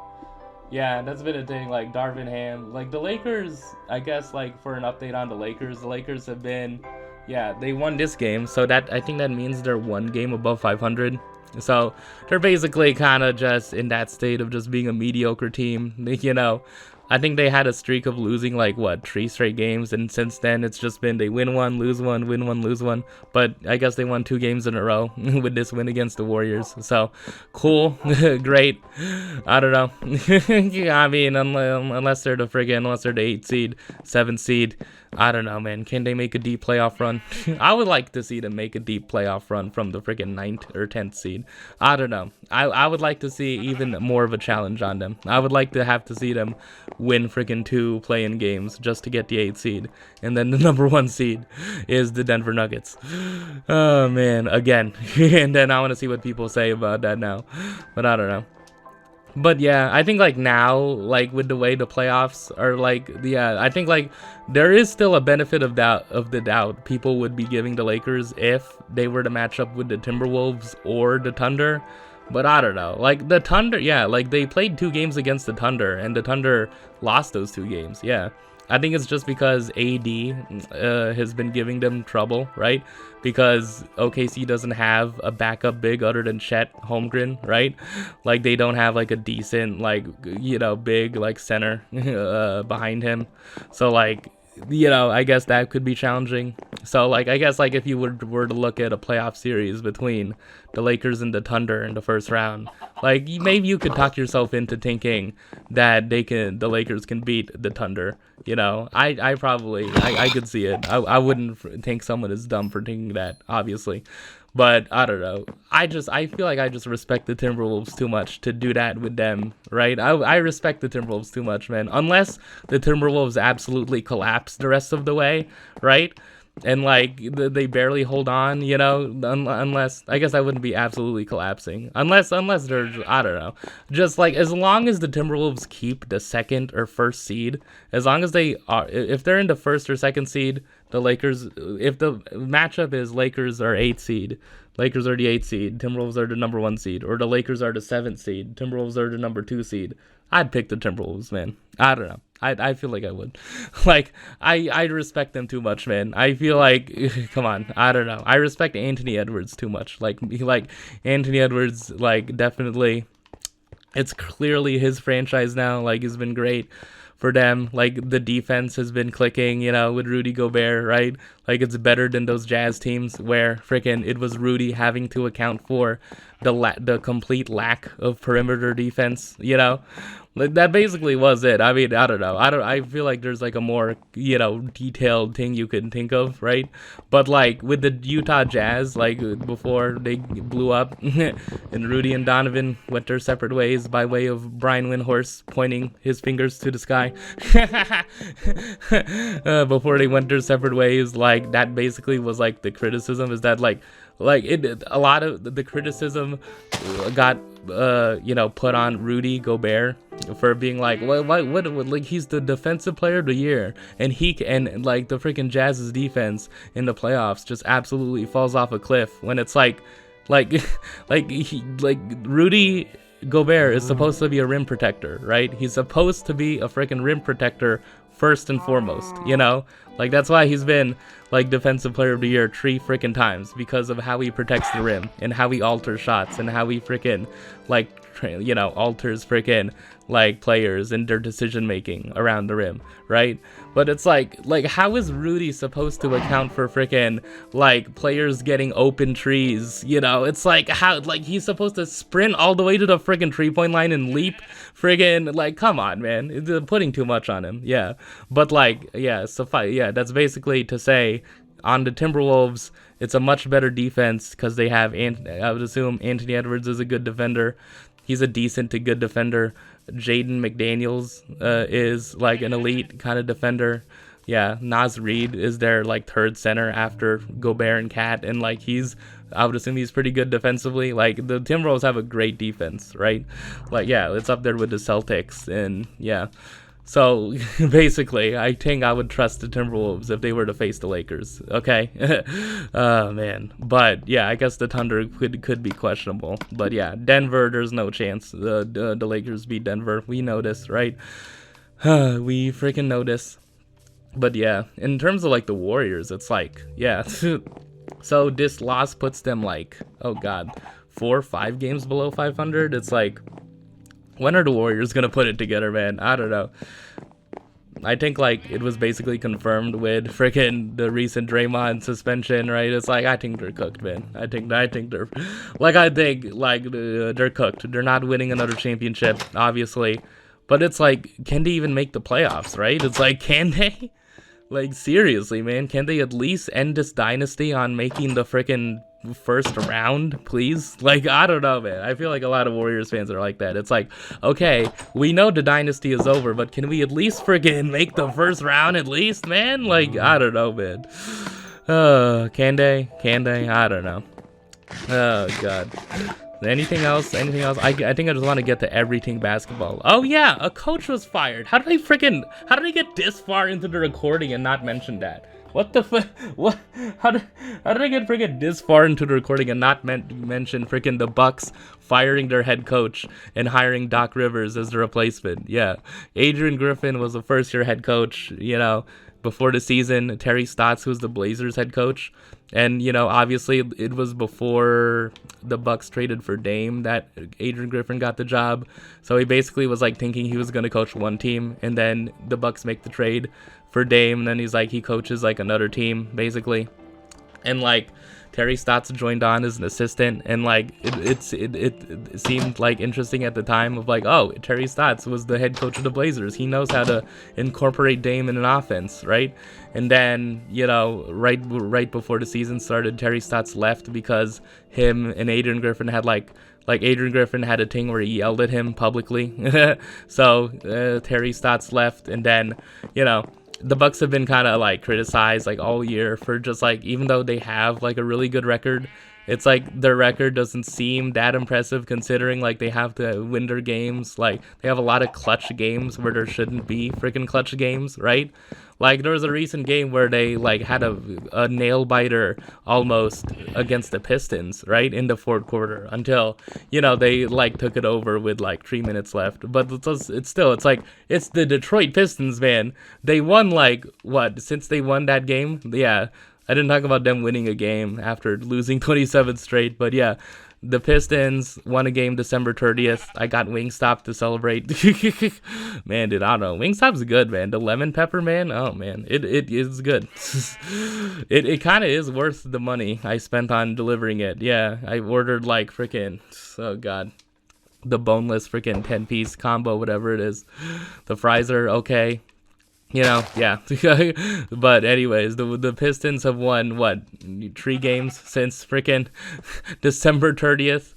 Speaker 1: Yeah, that's been a thing, like, Darvin Ham. Like, the Lakers, I guess, like, for an update on the Lakers have been Yeah, they won this game, so that I think that means they're one game above 500. So they're basically kind of just in that state of just being a mediocre team. You know, I think they had a streak of losing like what 3 straight games, and since then it's just been they win one, lose one, win one, lose one. But I guess they won 2 games in a row with this win against the Warriors. So cool, great. I don't know. I mean, unless they're the 8th seed, 7th seed. I don't know, man. Can they make a deep playoff run? I would like to see them make a deep playoff run from the freaking 9th or 10th seed. I don't know. I would like to see even more of a challenge on them. I would like to have to see them win freaking 2 play-in games just to get the 8th seed. And then the number 1 seed is the Denver Nuggets. Oh, man. Again. And then I want to see what people say about that now. But I don't know. But yeah, I think like now, like with the way the playoffs are, like, yeah, I think like there is still a benefit of the doubt people would be giving the Lakers if they were to match up with the Timberwolves or the Thunder. But I don't know, like the Thunder, yeah, like they played 2 games against the Thunder and the Thunder lost those 2 games. Yeah, I think it's just because AD has been giving them trouble, right? Because OKC doesn't have a backup big other than Chet Holmgren, right? Like they don't have like a decent, like, you know, big like center behind him. So like, you know, I guess that could be challenging. So like, I guess like if you were to look at a playoff series between the Lakers and the Thunder in the first round, like maybe you could talk yourself into thinking that the Lakers can beat the Thunder. You know, I probably could see it. I wouldn't think someone is dumb for thinking that, obviously. But I don't know. I feel like I just respect the Timberwolves too much to do that with them, right? I respect the Timberwolves too much, man. Unless the Timberwolves absolutely collapse the rest of the way, right? And like they barely hold on, you know, unless I guess I wouldn't be absolutely collapsing, unless they're, I don't know, just like as long as the Timberwolves keep the 2nd or 1st seed, as long as they are, if they're in the 1st or 2nd seed, the Lakers, if the matchup is Lakers are 8th seed, Lakers are the 8th seed, Timberwolves are the number 1 seed, or the Lakers are the 7th seed, Timberwolves are the number 2 seed, I'd pick the Timberwolves, man. I don't know. I feel like I would. Like, I respect them too much, man. I feel like, come on, I don't know. I respect Anthony Edwards too much. Like Anthony Edwards, like, definitely, it's clearly his franchise now. Like, it's been great for them. Like, the defense has been clicking, you know, with Rudy Gobert, right? Like, it's better than those Jazz teams where freaking it was Rudy having to account for the complete lack of perimeter defense, you know? Like, that basically was it. I mean, I don't know. I feel like there's like a more, you know, detailed thing you can think of, right? But like with the Utah Jazz, like before they blew up and Rudy and Donovan went their separate ways by way of Brian Windhorst pointing his fingers to the sky. Before they went their separate ways, like that basically was like the criticism, is that like a lot of the criticism got you know, put on Rudy Gobert for being like, what, like he's the defensive player of the year, and like the freaking Jazz's defense in the playoffs just absolutely falls off a cliff when it's like Rudy Gobert is supposed to be a rim protector, right? He's supposed to be a freaking rim protector first and foremost, you know? Like, that's why he's been, like, Defensive Player of the Year 3 freaking times, because of how he protects the rim, and how he alters shots, and how he freaking, like, you know, alters freaking, like, players and their decision-making around the rim, right? But it's like, how is Rudy supposed to account for freaking, like, players getting open trees, you know? It's like, how, like, he's supposed to sprint all the way to the freaking 3-point line and leap, friggin', like, come on, man. It's putting too much on him, yeah. But, like, yeah, that's basically to say, on the Timberwolves, it's a much better defense because they have, I would assume Anthony Edwards is a good defender. He's a decent to good defender. Jaden McDaniels is like an elite kind of defender. Yeah, Naz Reid is their like 3rd center after Gobert and Cat, and like I would assume he's pretty good defensively. Like the Timberwolves have a great defense, right? Like yeah, it's up there with the Celtics, and yeah. So basically, I think I would trust the Timberwolves if they were to face the Lakers. Okay, oh man, but yeah, I guess the Thunder could be questionable. But yeah, Denver, there's no chance. The Lakers beat Denver. We know this, right? We freaking know this. But yeah, in terms of like the Warriors, it's like, yeah. So this loss puts them like, oh god, 4 or 5 games below 500. It's like, when are the Warriors gonna put it together, man? I don't know. I think like it was basically confirmed with freaking the recent Draymond suspension, right? It's like, I think they're cooked, man. I think they're cooked. They're not winning another championship, obviously, but it's like, can they even make the playoffs, right? It's like, can they? Like, seriously, man, can they at least end this dynasty on making the freaking first round, please? Like, I don't know, man. I feel like a lot of Warriors fans are like that. It's like, okay, we know the dynasty is over, but can we at least freaking make the first round at least, man? Like, I don't know, man. Can they? Can they? I don't know. Oh, God. Anything else? Anything else? I think I just want to get to everything basketball. Oh yeah, a coach was fired. How did I get this far into the recording and not mention that? What the fuck? What? How did I get freaking this far into the recording and not mention freaking the Bucks firing their head coach and hiring Doc Rivers as the replacement? Yeah, Adrian Griffin was the first-year head coach. Before the season, Terry Stotts, who's the Blazers head coach. And, obviously it was before the Bucks traded for Dame that Adrian Griffin got the job. So he basically was like thinking he was going to coach one team, and then the Bucks make the trade for Dame, and then he coaches like another team basically. And like Terry Stotts joined on as an assistant, and like it seemed like interesting at the time of like, oh, Terry Stotts was the head coach of the Blazers. He knows how to incorporate Dame in an offense, right? And then, right before the season started, Terry Stotts left because him and Adrian Griffin had like Adrian Griffin had a thing where he yelled at him publicly. So Terry Stotts left, and then, the Bucks have been kind of like criticized like all year for just like, even though they have like a really good record, it's like their record doesn't seem that impressive considering like they have to win their games. Like they have a lot of clutch games where there shouldn't be freaking clutch games, right? Like there was a recent game where they like had a nail biter almost against the Pistons, right, in the fourth quarter until they like took it over with like 3 minutes left. But it's like it's the Detroit Pistons, man. They won like what since they won that game? Yeah, I didn't talk about them winning a game after losing 27 straight, but yeah. The Pistons won a game December 30th. I got Wingstop to celebrate. Man, dude, I don't know. Wingstop's good, man. The lemon pepper, man. Oh, man. It is good. It kind of is worth the money I spent on delivering it. Yeah, I ordered like freaking, oh, God. The boneless freaking 10-piece combo, whatever it is. The fries are okay. Yeah. But anyways, the Pistons have won, 3 games since freaking December 30th?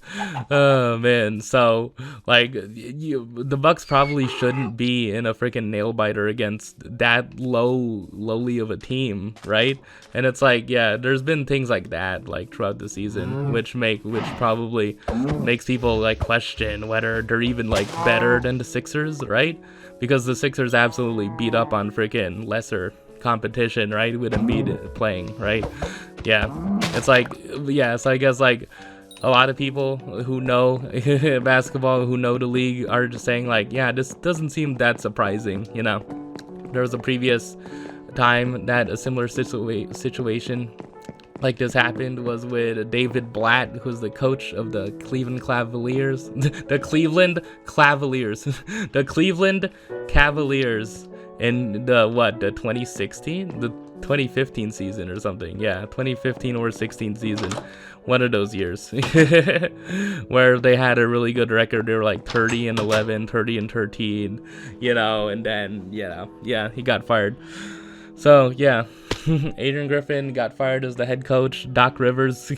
Speaker 1: Oh, man. So, like, the Bucks probably shouldn't be in a freaking nail-biter against that lowly of a team, right? And it's like, yeah, there's been things like that, like, throughout the season, which probably makes people, like, question whether they're even, like, better than the Sixers, right? Because the Sixers absolutely beat up on freaking lesser competition, right? With Embiid playing, right? Yeah. It's like, yeah, so I guess like a lot of people who know basketball, who know the league, are just saying like, yeah, this doesn't seem that surprising, There was a previous time that a similar situation like this happened was with David Blatt, who's the coach of the Cleveland Cavaliers. The Cleveland Cavaliers in the 2016? The 2015 season or something. Yeah, 2015 or 16 season. One of those years. Where they had a really good record. They were like 30-11, 30-13, and then, yeah, he got fired. So, yeah. Adrian Griffin got fired as the head coach. Doc Rivers,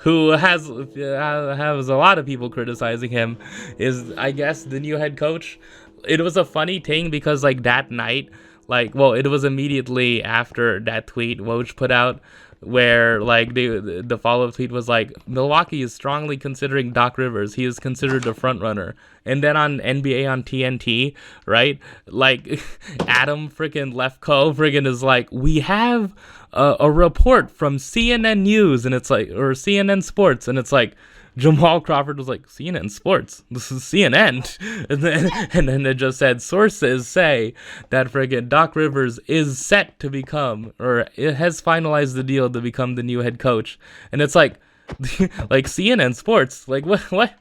Speaker 1: who has a lot of people criticizing him, is, I guess, the new head coach. It was a funny thing because, like, that night, it was immediately after that tweet Woj put out, where, like, the follow-up tweet was like, Milwaukee is strongly considering Doc Rivers. He is considered a front runner. And then on NBA on TNT, right? Like, Adam freaking Lefko freaking is like, we have a report from CNN News, and it's like, or CNN Sports, and it's like, Jamal Crawford was like, CNN Sports, this is CNN. And then it just said, sources say that friggin' Doc Rivers is set to become, or it has finalized the deal to become the new head coach. And it's like, like CNN Sports, like what?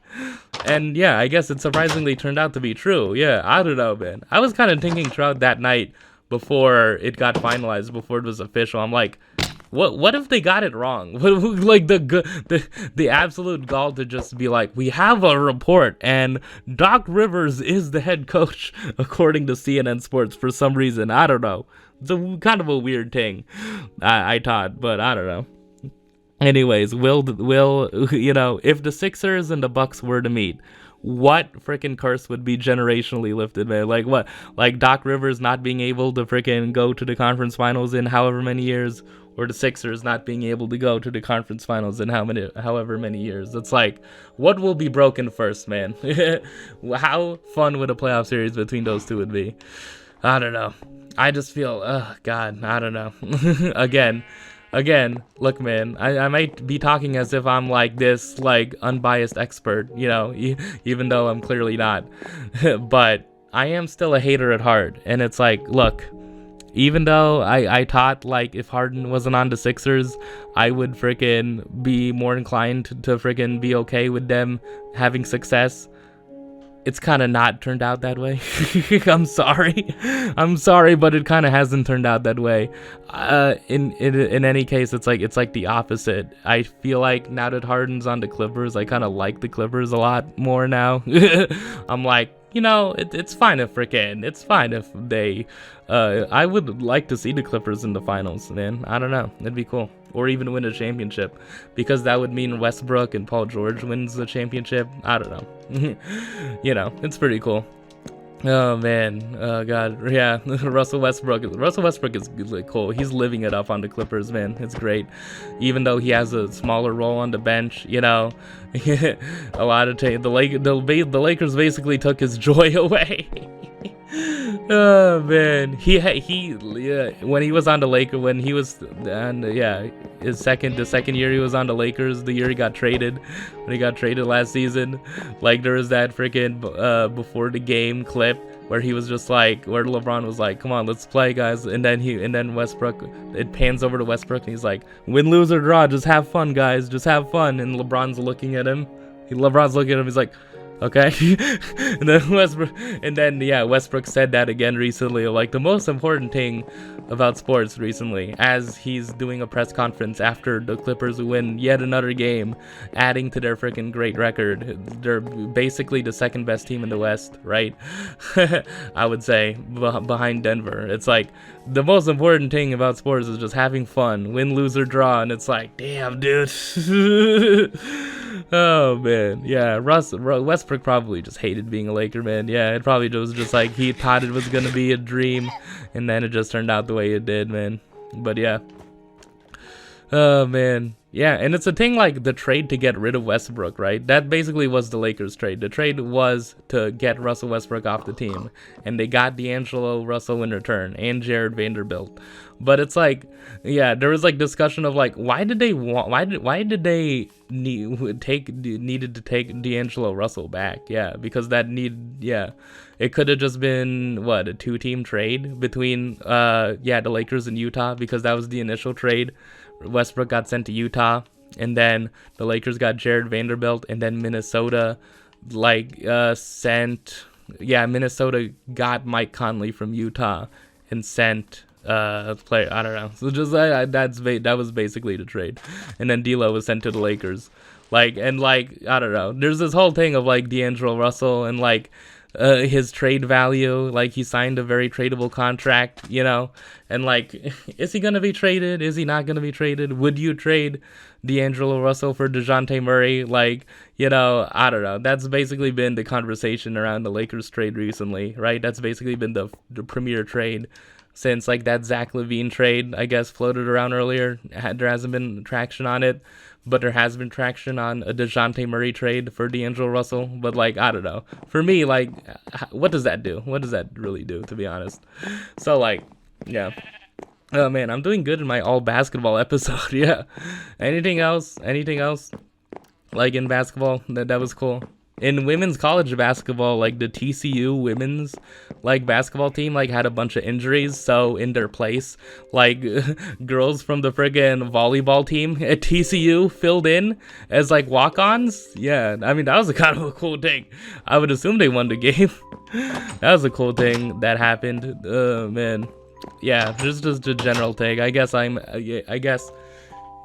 Speaker 1: And yeah, I guess it surprisingly turned out to be true. Yeah, I don't know, man. I was kind of thinking throughout that night before it got finalized, before it was official. I'm like, what if they got it wrong? Like the absolute gall to just be like, we have a report and Doc Rivers is the head coach according to CNN Sports for some reason. I don't know. It's kind of a weird thing. I thought, but I don't know. Anyways, will if the Sixers and the Bucks were to meet, what freaking curse would be generationally lifted, man? Like what? Like Doc Rivers not being able to freaking go to the conference finals in however many years, or the Sixers not being able to go to the conference finals in however many years. It's like, what will be broken first, man? How fun would a playoff series between those two would be? I don't know. I just feel, oh God, I don't know. Again, look, man, I might be talking as if I'm like this, like, unbiased expert, even though I'm clearly not. But I am still a hater at heart. And it's like, look, even though I thought, like, if Harden wasn't on the Sixers, I would freaking be more inclined to freaking be okay with them having success. It's kind of not turned out that way. I'm sorry, but it kind of hasn't turned out that way. In any case, it's like the opposite. I feel like now that Harden's on the Clippers, I kind of like the Clippers a lot more now. I'm like, it's fine if they, I would like to see the Clippers in the finals, man. I don't know. It'd be cool. Or even win a championship, because that would mean Westbrook and Paul George wins the championship. I don't know. It's pretty cool. Oh man, oh god, yeah. Russell Westbrook is really cool. He's living it up on the Clippers, man. It's great, even though he has a smaller role on the bench. A lot of the Lakers basically took his joy away. Oh man, when he was on the Lakers, the second year he was on the Lakers, the year he got traded, when he got traded last season, like there was that freaking before the game clip where he was just like, where LeBron was like, come on, let's play, guys, and then Westbrook, it pans over to Westbrook and he's like, win, lose or draw, just have fun, guys, just have fun, and LeBron's looking at him, he's like, okay. and then Westbrook said that again recently, like the most important thing about sports recently, as he's doing a press conference after the Clippers win yet another game, adding to their freaking great record. They're basically the second best team in the West, right? I would say, behind Denver. It's like the most important thing about sports is just having fun, win, lose or draw, and it's like, damn, dude. Oh man, yeah. Westbrook probably just hated being a Laker, man. Yeah, it probably was just like he thought it was gonna be a dream, and then it just turned out the way it did, man. But yeah. Oh man, yeah. And it's a thing like the trade to get rid of Westbrook, right? That basically was the Lakers trade. The trade was to get Russell Westbrook off the team, and they got D'Angelo Russell in return and Jared Vanderbilt. But it's like, yeah, there was like discussion of like, why did they needed to take D'Angelo Russell back? Yeah, because it could have just been a 2-team trade between the Lakers and Utah, because that was the initial trade. Westbrook got sent to Utah, and then the Lakers got Jared Vanderbilt, and then Minnesota Minnesota got Mike Conley from Utah and sent player. I don't know. So just that was basically the trade, and then D'Lo was sent to the Lakers. I don't know. There's this whole thing of like D'Angelo Russell and his trade value. Like he signed a very tradable contract, and like, is he gonna be traded? Is he not gonna be traded? Would you trade D'Angelo Russell for DeJounte Murray? I don't know. That's basically been the conversation around the Lakers trade recently, right? That's basically been the premier trade since that Zach LaVine trade, I guess, floated around earlier. There hasn't been traction on it, but there has been traction on a DeJounte Murray trade for D'Angelo Russell. But I don't know. For me, what does that do? What does that really do, to be honest? So yeah. Oh man, I'm doing good in my all basketball episode. Yeah. Anything else? like in basketball. That was cool. In women's college basketball, like the TCU women's like basketball team like had a bunch of injuries, so in their place, like girls from the friggin' volleyball team at TCU filled in as like walk-ons. Yeah, I mean that was a kind of a cool thing. I would assume they won the game. That was a cool thing that happened. Man, yeah, just a general take. I guess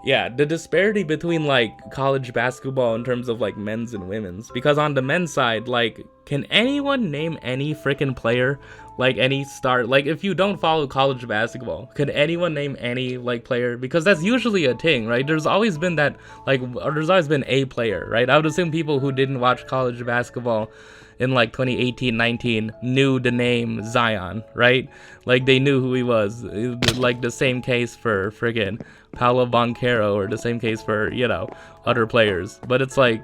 Speaker 1: yeah, the disparity between like college basketball in terms of like men's and women's. Because on the men's side, like, can anyone name any freaking player, like any star? Like, if you don't follow college basketball, could anyone name any like player? Because that's usually a thing, right? There's always been that, like, or there's always been a player, right? I would assume people who didn't watch college basketball in like 2018-19 knew the name Zion, right? Like they knew who he was. Like the same case for friggin' Paolo Banchero, or the same case for, you know, other players. But it's like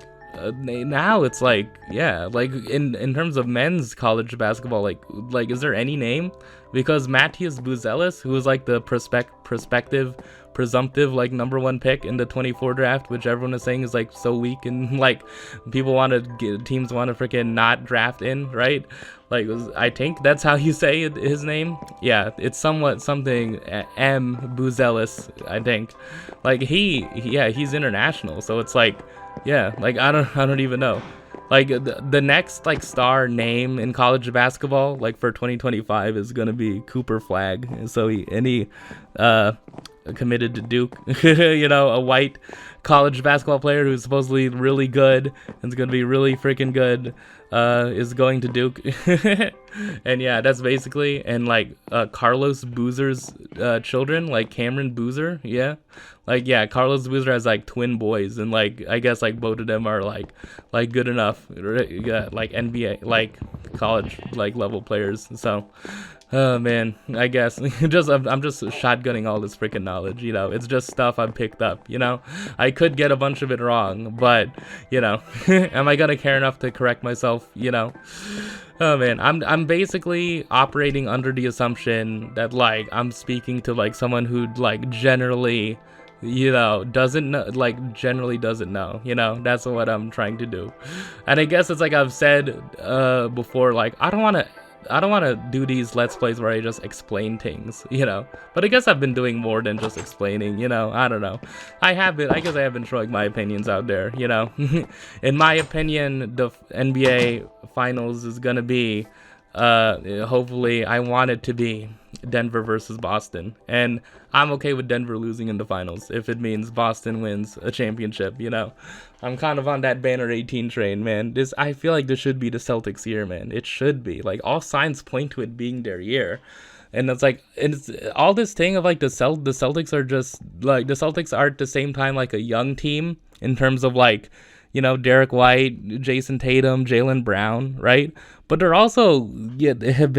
Speaker 1: now it's like, yeah, like in terms of men's college basketball, like is there any name? Because Matthias Buzelis, who was like the presumptive like #1 pick in the 24 draft, which everyone is saying is like so weak, and like teams want to freaking not draft in, right? Like, I think that's how you say his name. Yeah, it's somewhat something M Buzelis, I think. Like he's international, so it's like, yeah, like I don't even know. Like the next like star name in college basketball, like for 2025, is gonna be Cooper Flagg. So he committed to Duke. You know, a white college basketball player who's supposedly really good and is gonna be really freaking good. Is going to Duke. And yeah, that's basically, and like Carlos Boozer's children, like Cameron Boozer, yeah, like yeah, Carlos Boozer has like twin boys, and like I guess like both of them are like good enough, yeah, like NBA, like college like level players. So oh man, I guess I'm just shotgunning all this freaking knowledge, you know. It's just stuff I've picked up, you know. I could get a bunch of it wrong, but you know, am I gonna care enough to correct myself, you know? Oh man, I'm basically operating under the assumption that like I'm speaking to like someone who like generally, you know, doesn't know, like generally doesn't know, you know. That's what I'm trying to do. And I guess it's like I've said before, like I don't want to do these Let's Plays where I just explain things, you know. But I guess I've been doing more than just explaining, you know. I don't know. I guess I have been throwing my opinions out there, you know. In my opinion, the NBA Finals is going to be, hopefully, I want it to be Denver versus Boston. And I'm okay with Denver losing in the finals if it means Boston wins a championship, you know. I'm kind of on that Banner 18 train, man. I feel like this should be the Celtics' year, man. It should be. Like, all signs point to it being their year. And it's like, it's all this thing of like the Celtics are just like, the Celtics are at the same time like a young team in terms of like, you know, Derek White, Jason Tatum, Jaylen Brown, right? But they're also, yeah, they have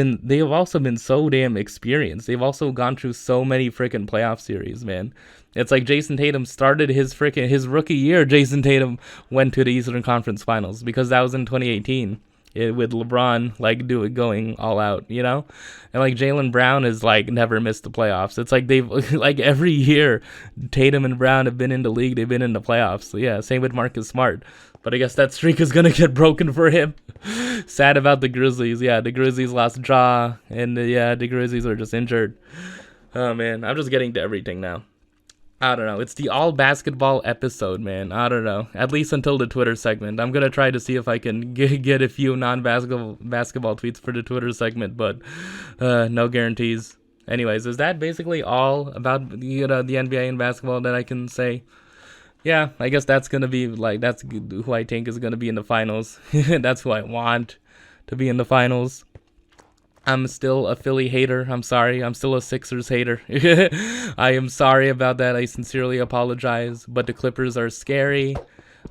Speaker 1: also been so damn experienced. They've also gone through so many freaking playoff series, man. It's like Jason Tatum started his rookie year. Jason Tatum went to the Eastern Conference Finals because that was in 2018. With LeBron like going all out, you know. And like Jaylen Brown has like never missed the playoffs. It's like they've like every year Tatum and Brown have been in the league, they've been in the playoffs. So yeah, same with Marcus Smart. But I guess that streak is gonna get broken for him. Sad about the Grizzlies. Yeah, the Grizzlies lost Ja, and yeah, the Grizzlies are just injured. Oh man, I'm just getting to everything now. I don't know. It's the all basketball episode, man. I don't know. At least until the Twitter segment. I'm going to try to see if I can get a few non-basketball tweets for the Twitter segment, but no guarantees. Anyways, is that basically all about, you know, the NBA and basketball that I can say? Yeah, I guess that's going to be like, that's who I think is going to be in the finals. That's who I want to be in the finals. I'm still a Philly hater. I'm sorry. I'm still a Sixers hater. I am sorry about that. I sincerely apologize. But the Clippers are scary.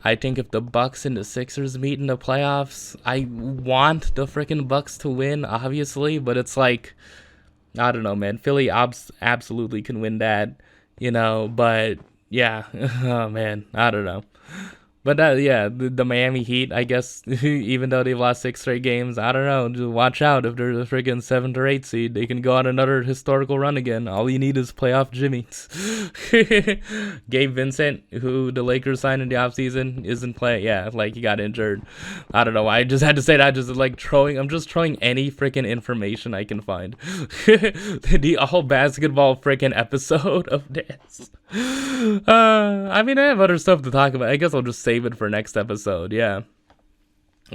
Speaker 1: I think if the Bucks and the Sixers meet in the playoffs, I want the freaking Bucks to win, obviously. But it's like, I don't know, man. Philly absolutely can win that, you know. But yeah, oh man, I don't know. But yeah, the Miami Heat, I guess, even though they've lost 6 straight games, I don't know. Just watch out. If they're the freaking 7th or 8th seed, they can go on another historical run again. All you need is playoff Jimmy. Gabe Vincent, who the Lakers signed in the offseason, isn't playing. Yeah, like he got injured. I don't know why. I just had to say that. Just like I'm just throwing any freaking information I can find. The whole basketball freaking episode of this. I mean, I have other stuff to talk about. I guess I'll just save it for next episode. Yeah.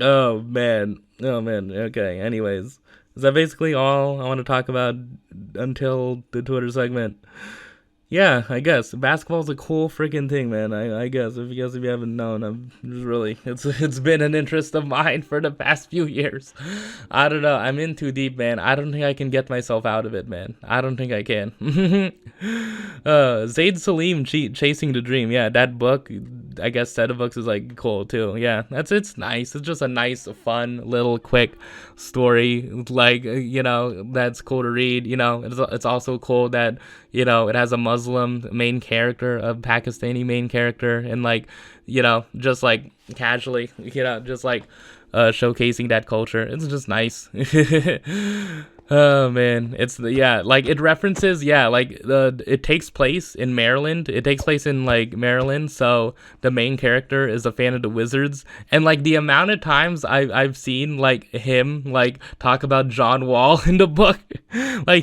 Speaker 1: Oh man. Oh man. Okay. Anyways, is that basically all I want to talk about until the Twitter segment? Yeah, I guess basketball's a cool freaking thing, man. I guess if you haven't known, I'm just really it's been an interest of mine for the past few years. I don't know. I'm in too deep, man. I don't think I can get myself out of it, man. I don't think I can. Zaid Salim Chasing the Dream. Yeah, that book, I guess set of books is like cool too. Yeah, it's nice. It's just a nice, fun, little quick story. Like that's cool to read. It's also cool that it has a Muslim main character, a Pakistani main character, and just like casually, just like showcasing that culture. It's just nice. Oh man, it references, it takes place in Maryland. It takes place in Maryland, so the main character is a fan of the Wizards, and the amount of times I've seen him talk about John Wall in the book, the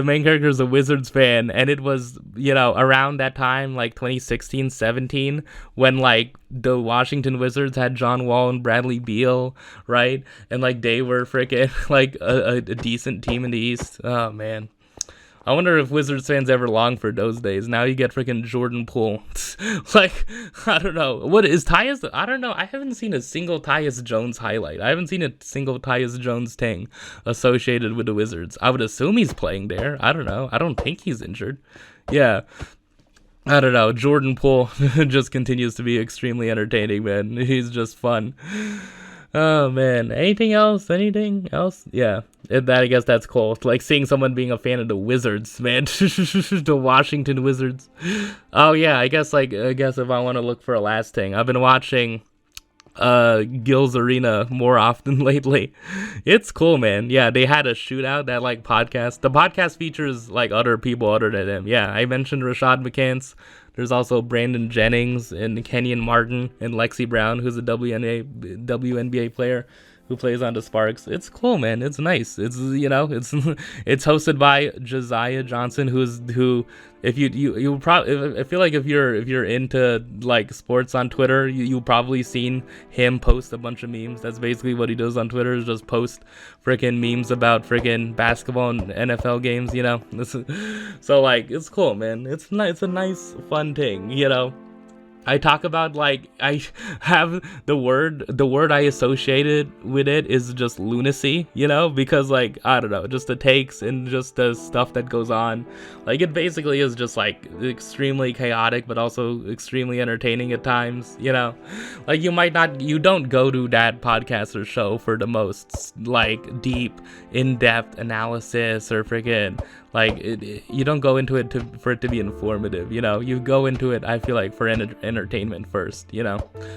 Speaker 1: main character is a Wizards fan, and it was around that time 2016, 17 when the Washington Wizards had John Wall and Bradley Beal, right? And they were freaking a decent team in the East. Oh man, I wonder if Wizards fans ever long for those days. Now you get freaking Jordan Poole. I don't know. What is Tyus? I don't know. I haven't seen a single Tyus Jones highlight. I haven't seen a single Tyus Jones thing associated with the Wizards. I would assume he's playing there. I don't know. I don't think he's injured. Yeah. I don't know. Jordan Poole just continues to be extremely entertaining, man. He's just fun. Oh man. Anything else? Yeah. I guess that's cool. It's seeing someone being a fan of the Wizards, man. The Washington Wizards. Oh yeah. I guess if I want to look for a last thing, I've been watching Gil's Arena more often lately. It's cool, man. Yeah, they had a shootout, that podcast. The podcast features other people other than him. Yeah, I mentioned Rashad McCants. There's also Brandon Jennings and Kenyon Martin and Lexi Brown, who's a WNBA player who plays on the Sparks. It's cool, man. It's nice. It's it's hosted by Josiah Johnson, who if you probably, I feel like if you're into sports on Twitter, you probably seen him post a bunch of memes. That's basically what he does on Twitter, is just post freaking memes about freaking basketball and NFL games. So it's cool, man. It's a nice fun thing. I talk about I have the word I associated with it is just lunacy, because I don't know, just the takes and just the stuff that goes on. It basically is just extremely chaotic, but also extremely entertaining at times, you don't go to that podcast or show for the most deep, in-depth analysis or freaking you don't go into it for it to be informative, you go into it, I feel for entertainment first,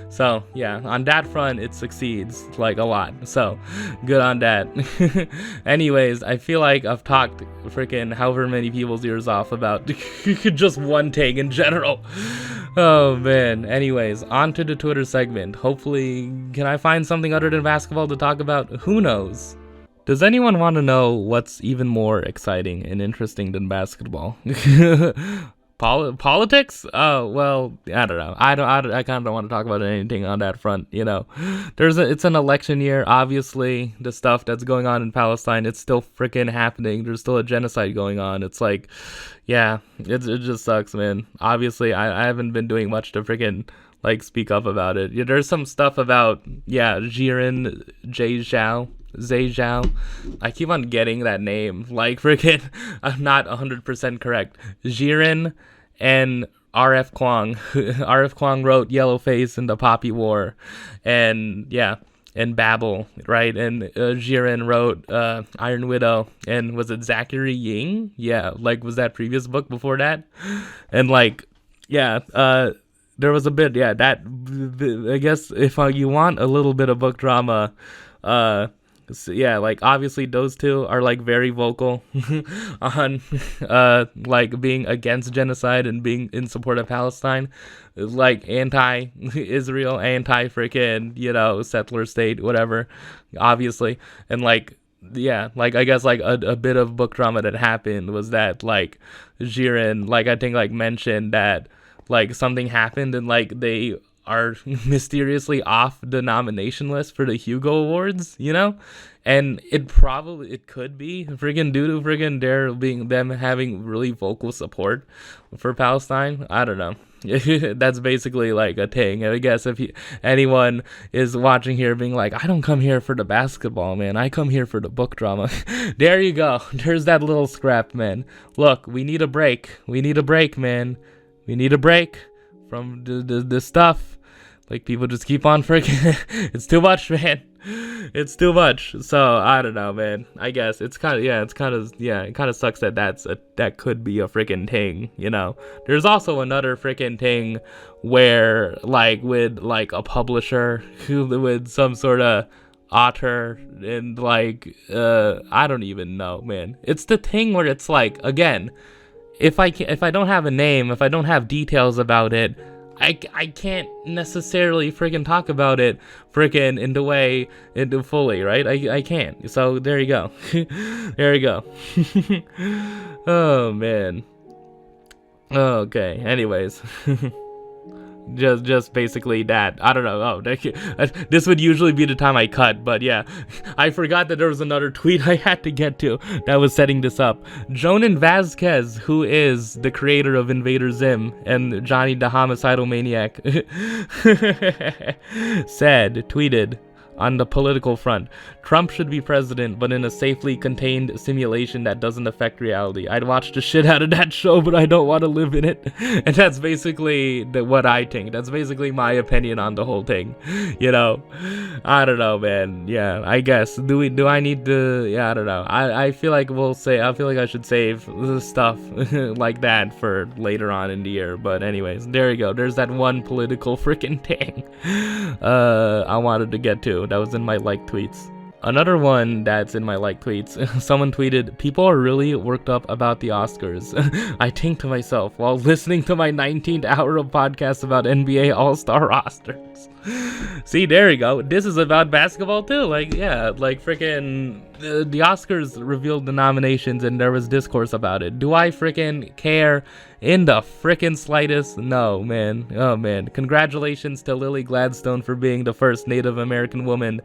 Speaker 1: so yeah, on that front it succeeds a lot, so good on that. Anyways, I feel I've talked freaking however many people's ears off about just one thing in general. Oh man. Anyways, on to the Twitter segment. Hopefully, can I find something other than basketball to talk about? Who knows? Does anyone want to know what's even more exciting and interesting than basketball? Politics? Oh, well, I don't know. I kind of don't want to talk about anything on that front, it's an election year, obviously. The stuff that's going on in Palestine, it's still freaking happening. There's still a genocide going on. It's yeah, it just sucks, man. Obviously, I haven't been doing much to freaking speak up about it. Yeah, there's some stuff about, Jiren Zhe Zhao. I keep on getting that name. Freaking, I'm not 100% correct. Jiren and R.F. Kuang. R.F. Kuang wrote Yellowface and the Poppy War. And, and Babel, right? And Jiren wrote Iron Widow. And was it Zachary Ying? Yeah, was that previous book before that? And, there was a bit, yeah, that, I guess if you want a little bit of book drama, so yeah, like obviously those two are like very vocal on like being against genocide and being in support of Palestine, like anti-Israel, anti-freaking, settler state, whatever, obviously. And like, yeah, like I guess like a bit of book drama that happened was that like Jiren, like I think like mentioned that like something happened and like they are mysteriously off the nomination list for the Hugo Awards, and it could be friggin' due to friggin' them having really vocal support for Palestine. I don't know. That's basically like a thing. I guess if anyone is watching here being like, I don't come here for the basketball, man, I come here for the book drama. There you go. There's that little scrap, man. Look, we need a break. We need a break, man. We need a break from the stuff. Like, people just keep on freaking. It's too much, man. It's too much. So I don't know, man. I guess it kind of sucks that that could be a freaking thing. There's also another freaking thing where like with like a publisher with some sort of author and like I don't even know, man. It's the thing where it's like, again, if I don't have a name, if I don't have details about it, I can't necessarily freaking talk about it freaking into fully, right? I can't. So there you go. There you go. Oh man. Okay. Anyways. Just basically that. I don't know. This would usually be the time I cut, but yeah, I forgot that there was another tweet I had to get to that was setting this up. Jonan Vasquez, who is the creator of Invader Zim and Johnny the Homicidal Maniac, tweeted on the political front, Trump should be president, but in a safely contained simulation that doesn't affect reality. I'd watch the shit out of that show, but I don't want to live in it. And that's basically what I think. That's basically my opinion on the whole thing. I don't know, man. Yeah, I guess. Do I need to? Yeah, I don't know. I feel like I feel like I should save stuff like that for later on in the year. But anyways, there you go. There's that one political freaking thing I wanted to get to. That was in my like tweets. Another one that's in my like tweets, someone tweeted, people are really worked up about the Oscars. I think to myself while listening to my 19th hour of podcast about NBA All-Star rosters. See, there you go. This is about basketball too. Like, yeah, like freaking the Oscars revealed the nominations and there was discourse about it. Do I freaking care in the freaking slightest? No, man. Oh man. Congratulations to Lily Gladstone for being the first Native American woman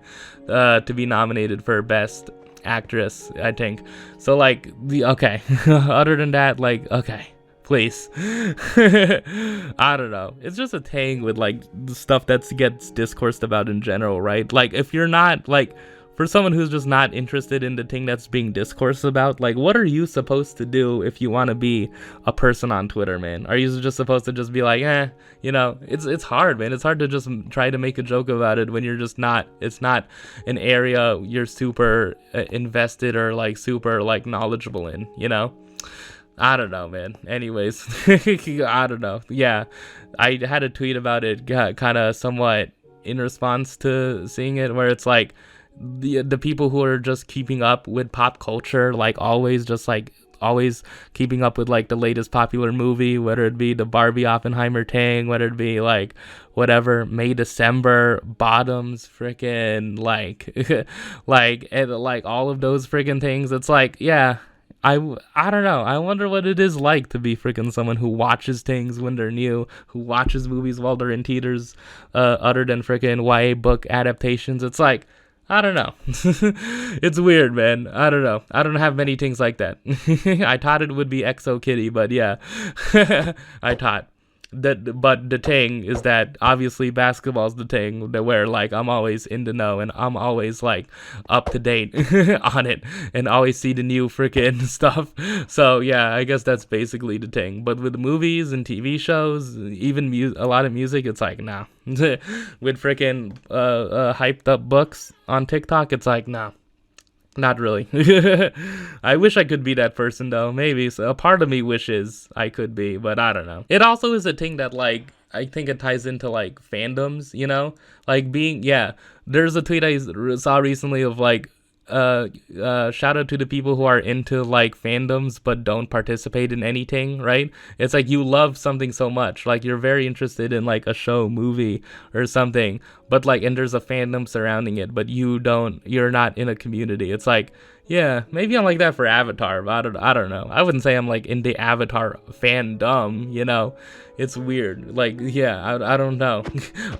Speaker 1: to be nominated for Best Actress, I think. So like, okay. Other than that, like, okay. Please. I don't know. It's just a thing with like the stuff that gets discoursed about in general, right? Like, if you're not like, for someone who's just not interested in the thing that's being discoursed about, like, what are you supposed to do if you want to be a person on Twitter, man? Are you just supposed to just be like, it's hard, man. It's hard to just try to make a joke about it when you're just not, it's not an area you're super invested or like super like knowledgeable in, I don't know, man. Anyways, I don't know. Yeah, I had a tweet about it kind of somewhat in response to seeing it, where it's like the people who are just keeping up with pop culture, like always keeping up with like the latest popular movie, whether it be the Barbie Oppenheimer thing, whether it be like whatever, May December, Bottoms, freaking like and like all of those freaking things. It's like, yeah, I don't know. I wonder what it is like to be freaking someone who watches things when they're new, who watches movies while they're in theaters, other than freaking YA book adaptations. It's like, I don't know. It's weird, man. I don't know. I don't have many things like that. I thought it would be Exo Kitty, but yeah. I thought. But the thing is that obviously basketball's the thing that where like I'm always in the know and I'm always like up to date on it and always see the new freaking stuff. So yeah, I guess that's basically the thing. But with movies and TV shows, even a lot of music, it's like, nah. With freaking hyped up books on TikTok, it's like, nah. Not really. I wish I could be that person though. Maybe. So a part of me wishes I could be, but I don't know. It also is a thing that like, I think it ties into like fandoms, like there's a tweet I saw recently of like, shout out to the people who are into like fandoms but don't participate in anything, right? It's like you love something so much, like you're very interested in like a show, movie, or something, but like, and there's a fandom surrounding it, but you're not in a community. It's like, yeah, maybe I'm like that for Avatar, but I don't know. I wouldn't say I'm like in the Avatar fandom. It's weird. Like, yeah, I don't know.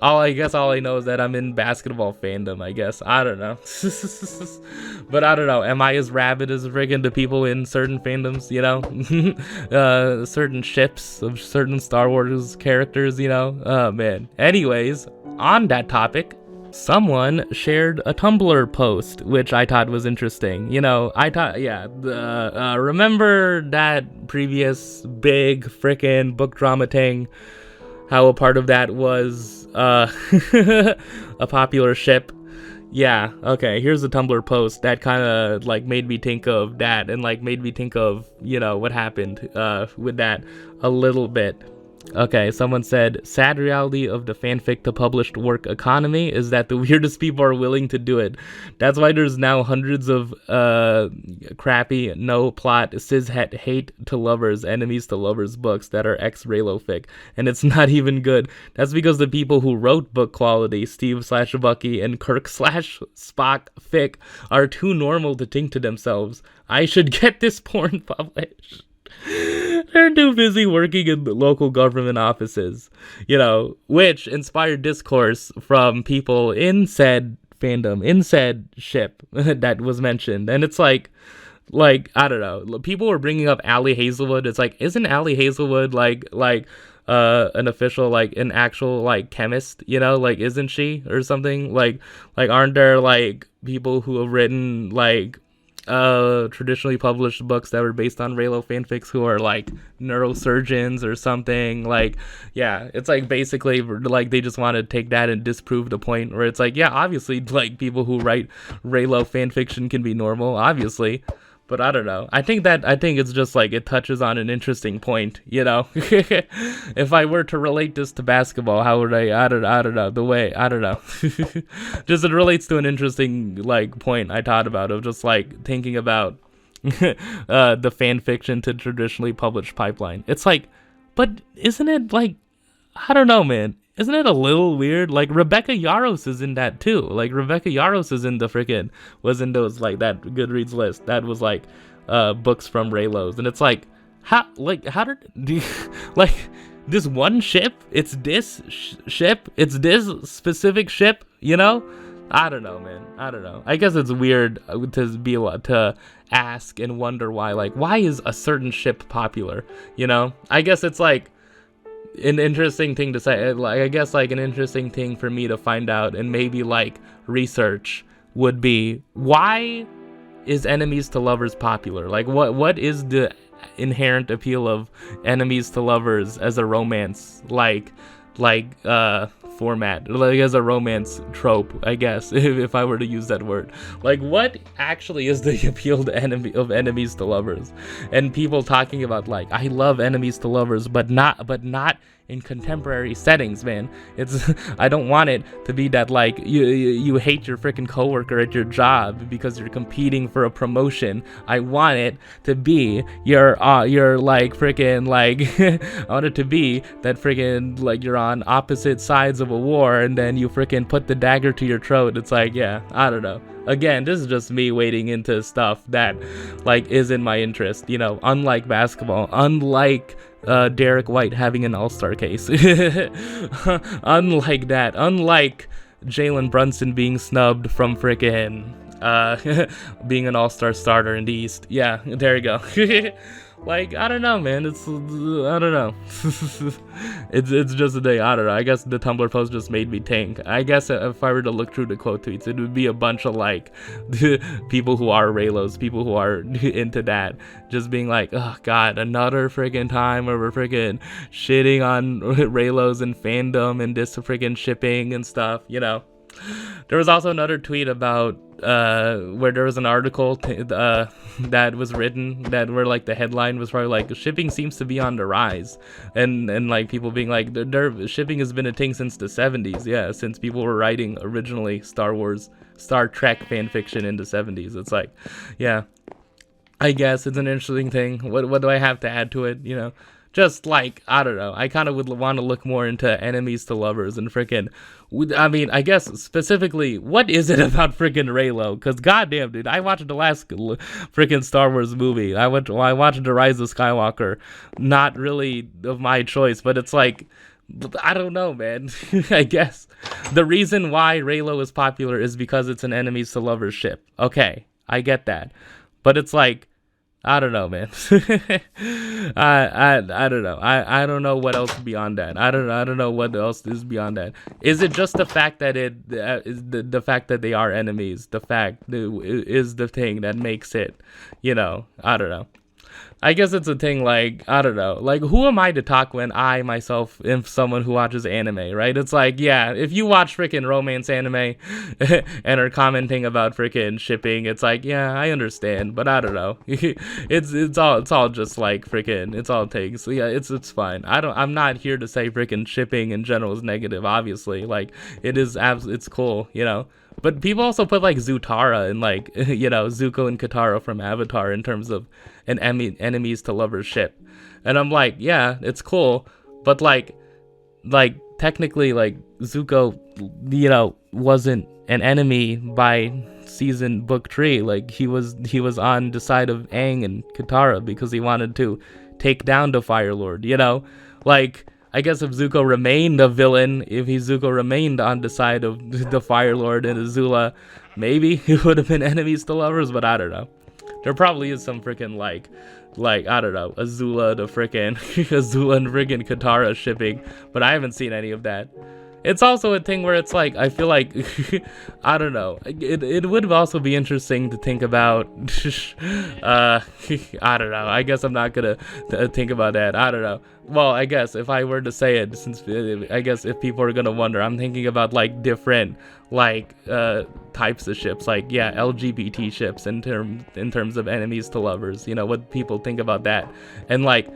Speaker 1: All I know is that I'm in basketball fandom, I guess. I don't know. But I don't know. Am I as rabid as friggin' the people in certain fandoms, certain ships of certain Star Wars characters, Oh, man. Anyways, on that topic, someone shared a Tumblr post, which I thought was interesting. Remember that previous big frickin' book drama thing? How a part of that was a popular ship? Yeah, okay, here's a Tumblr post that kind of like made me think of that, and like made me think of, what happened with that a little bit. Okay, someone said, sad reality of the fanfic to published work economy is that the weirdest people are willing to do it. That's why there's now hundreds of crappy, no plot, cishet hate to lovers, enemies to lovers books that are ex-Raylo fic, and it's not even good. That's because the people who wrote book quality, Steve/Bucky and Kirk/Spock fic, are too normal to think to themselves, I should get this porn published. They're too busy working in the local government offices, which inspired discourse from people in said fandom, in said ship that was mentioned. And it's like, I don't know, people were bringing up Allie Hazelwood. It's like, isn't Allie Hazelwood like an official, like an actual like chemist, isn't she or something? Like aren't there like people who have written like traditionally published books that were based on Raylo fanfics who are like neurosurgeons or something? Like, yeah, it's like basically like they just want to take that and disprove the point where it's like, yeah, obviously like people who write Raylo fanfiction can be normal, obviously. But I don't know. I think it's just like it touches on an interesting point, If I were to relate this to basketball, how would I don't know. The way, I don't know. Just it relates to an interesting like point I thought about of just like thinking about the fan fiction to traditionally published pipeline. It's like, but isn't it like, I don't know, man. Isn't it a little weird? Like, Rebecca Yaros is in that, too. Like, Rebecca Yaros is in was in those, like, that Goodreads list. That was, like, books from Raylos. And it's like, how did, like, this one ship? It's this ship? It's this specific ship? I don't know, man. I don't know. I guess it's weird to ask and wonder why is a certain ship popular? I guess it's, like, an interesting thing to say, like, I guess like an interesting thing for me to find out and maybe like research would be, why is enemies to lovers popular? Like, what is the inherent appeal of enemies to lovers as a romance format, like as a romance trope, I guess, if I were to use that word? Like, what actually is the appeal to enemies to lovers? And people talking about like, I love enemies to lovers, but not in contemporary settings, man. It's I don't want it to be that like you hate your freaking coworker at your job because you're competing for a promotion. I want it to be your like freaking like I want it to be that freaking like you're on opposite sides of a war and then you freaking put the dagger to your throat. It's like, yeah, I don't know. Again, this is just me wading into stuff that like is in my interest, unlike basketball, unlike Derek White having an all-star case. Unlike that, unlike Jalen Brunson being snubbed from frickin' being an all-star starter in the East. Yeah, there you go. Like, I don't know, man. I don't know. it's just a day. I don't know. I guess the Tumblr post just made me think. I guess if I were to look through the quote tweets, it would be a bunch of like people who are Raylos, people who are into that, just being like, oh god, another freaking time where we're freaking shitting on Raylos and fandom and this freaking shipping and stuff. There was also another tweet about where there was an article that was written that where like the headline was probably like shipping seems to be on the rise, and like people being like shipping has been a thing since the 70s, yeah, since people were writing originally Star Trek fan fiction in the 70s. It's like, yeah, I guess it's an interesting thing. What do I have to add to it? You know, just like, I don't know. I kind of would want to look more into enemies to lovers and freaking. I mean, I guess specifically, what is it about freaking Raylo? Because goddamn, dude, I watched the last freaking Star Wars movie. I watched The Rise of Skywalker. Not really of my choice, but it's like, I don't know, man. I guess the reason why Raylo is popular is because it's an enemies to lovers ship. Okay, I get that. But it's like, I don't know, man. I don't know. I don't know what else beyond that. I don't know what else is beyond that. Is it just the fact that is the fact that they are enemies? The fact is the thing that makes it, you know, I don't know. I guess it's a thing, like, I don't know, like, who am I to talk when I myself am someone who watches anime, right? It's like, yeah, if you watch freaking romance anime and are commenting about freaking shipping, it's like, yeah, I understand, but I don't know. it's all just like freaking, it's all things. So yeah, it's fine. I'm not here to say freaking shipping in general is negative, obviously. Like, it's cool, you know. But people also put like Zutara and like, you know, Zuko and Katara from Avatar in terms of an enemies to lovers ship. And I'm like, yeah, it's cool. But like technically like Zuko, you know, wasn't an enemy by book 3. Like he was on the side of Aang and Katara because he wanted to take down the Fire Lord, you know? Like, I guess if Zuko remained a villain, Zuko remained on the side of the Fire Lord and Azula, maybe it would have been enemies to lovers, but I don't know. There probably is some freaking like I don't know, Azula and freaking Katara shipping, but I haven't seen any of that. It's also a thing where it's like, I feel like, I don't know, it would also be interesting to think about, I don't know, I guess I'm not gonna think about that, I don't know. Well, I guess if I were to say it, since I guess if people are gonna wonder, I'm thinking about like different like types of ships, like yeah, LGBT ships in terms of enemies to lovers, you know, what people think about that. And like,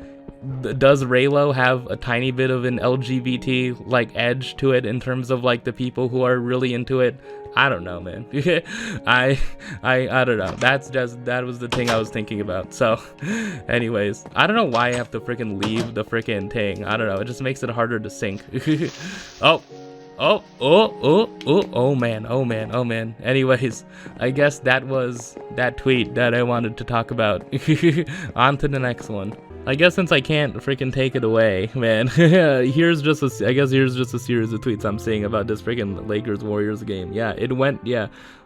Speaker 1: does Raylo have a tiny bit of an LGBT like edge to it in terms of like the people who are really into it? I don't know, man. I don't know. That was the thing I was thinking about. So anyways, I don't know why I have to freaking leave the freaking thing. I don't know. It just makes it harder to sync. Oh man. Anyways, I guess that was that tweet that I wanted to talk about. On to the next one. I guess since I can't freaking take it away, man, here's just a series of tweets I'm seeing about this freaking Lakers-Warriors game. Yeah,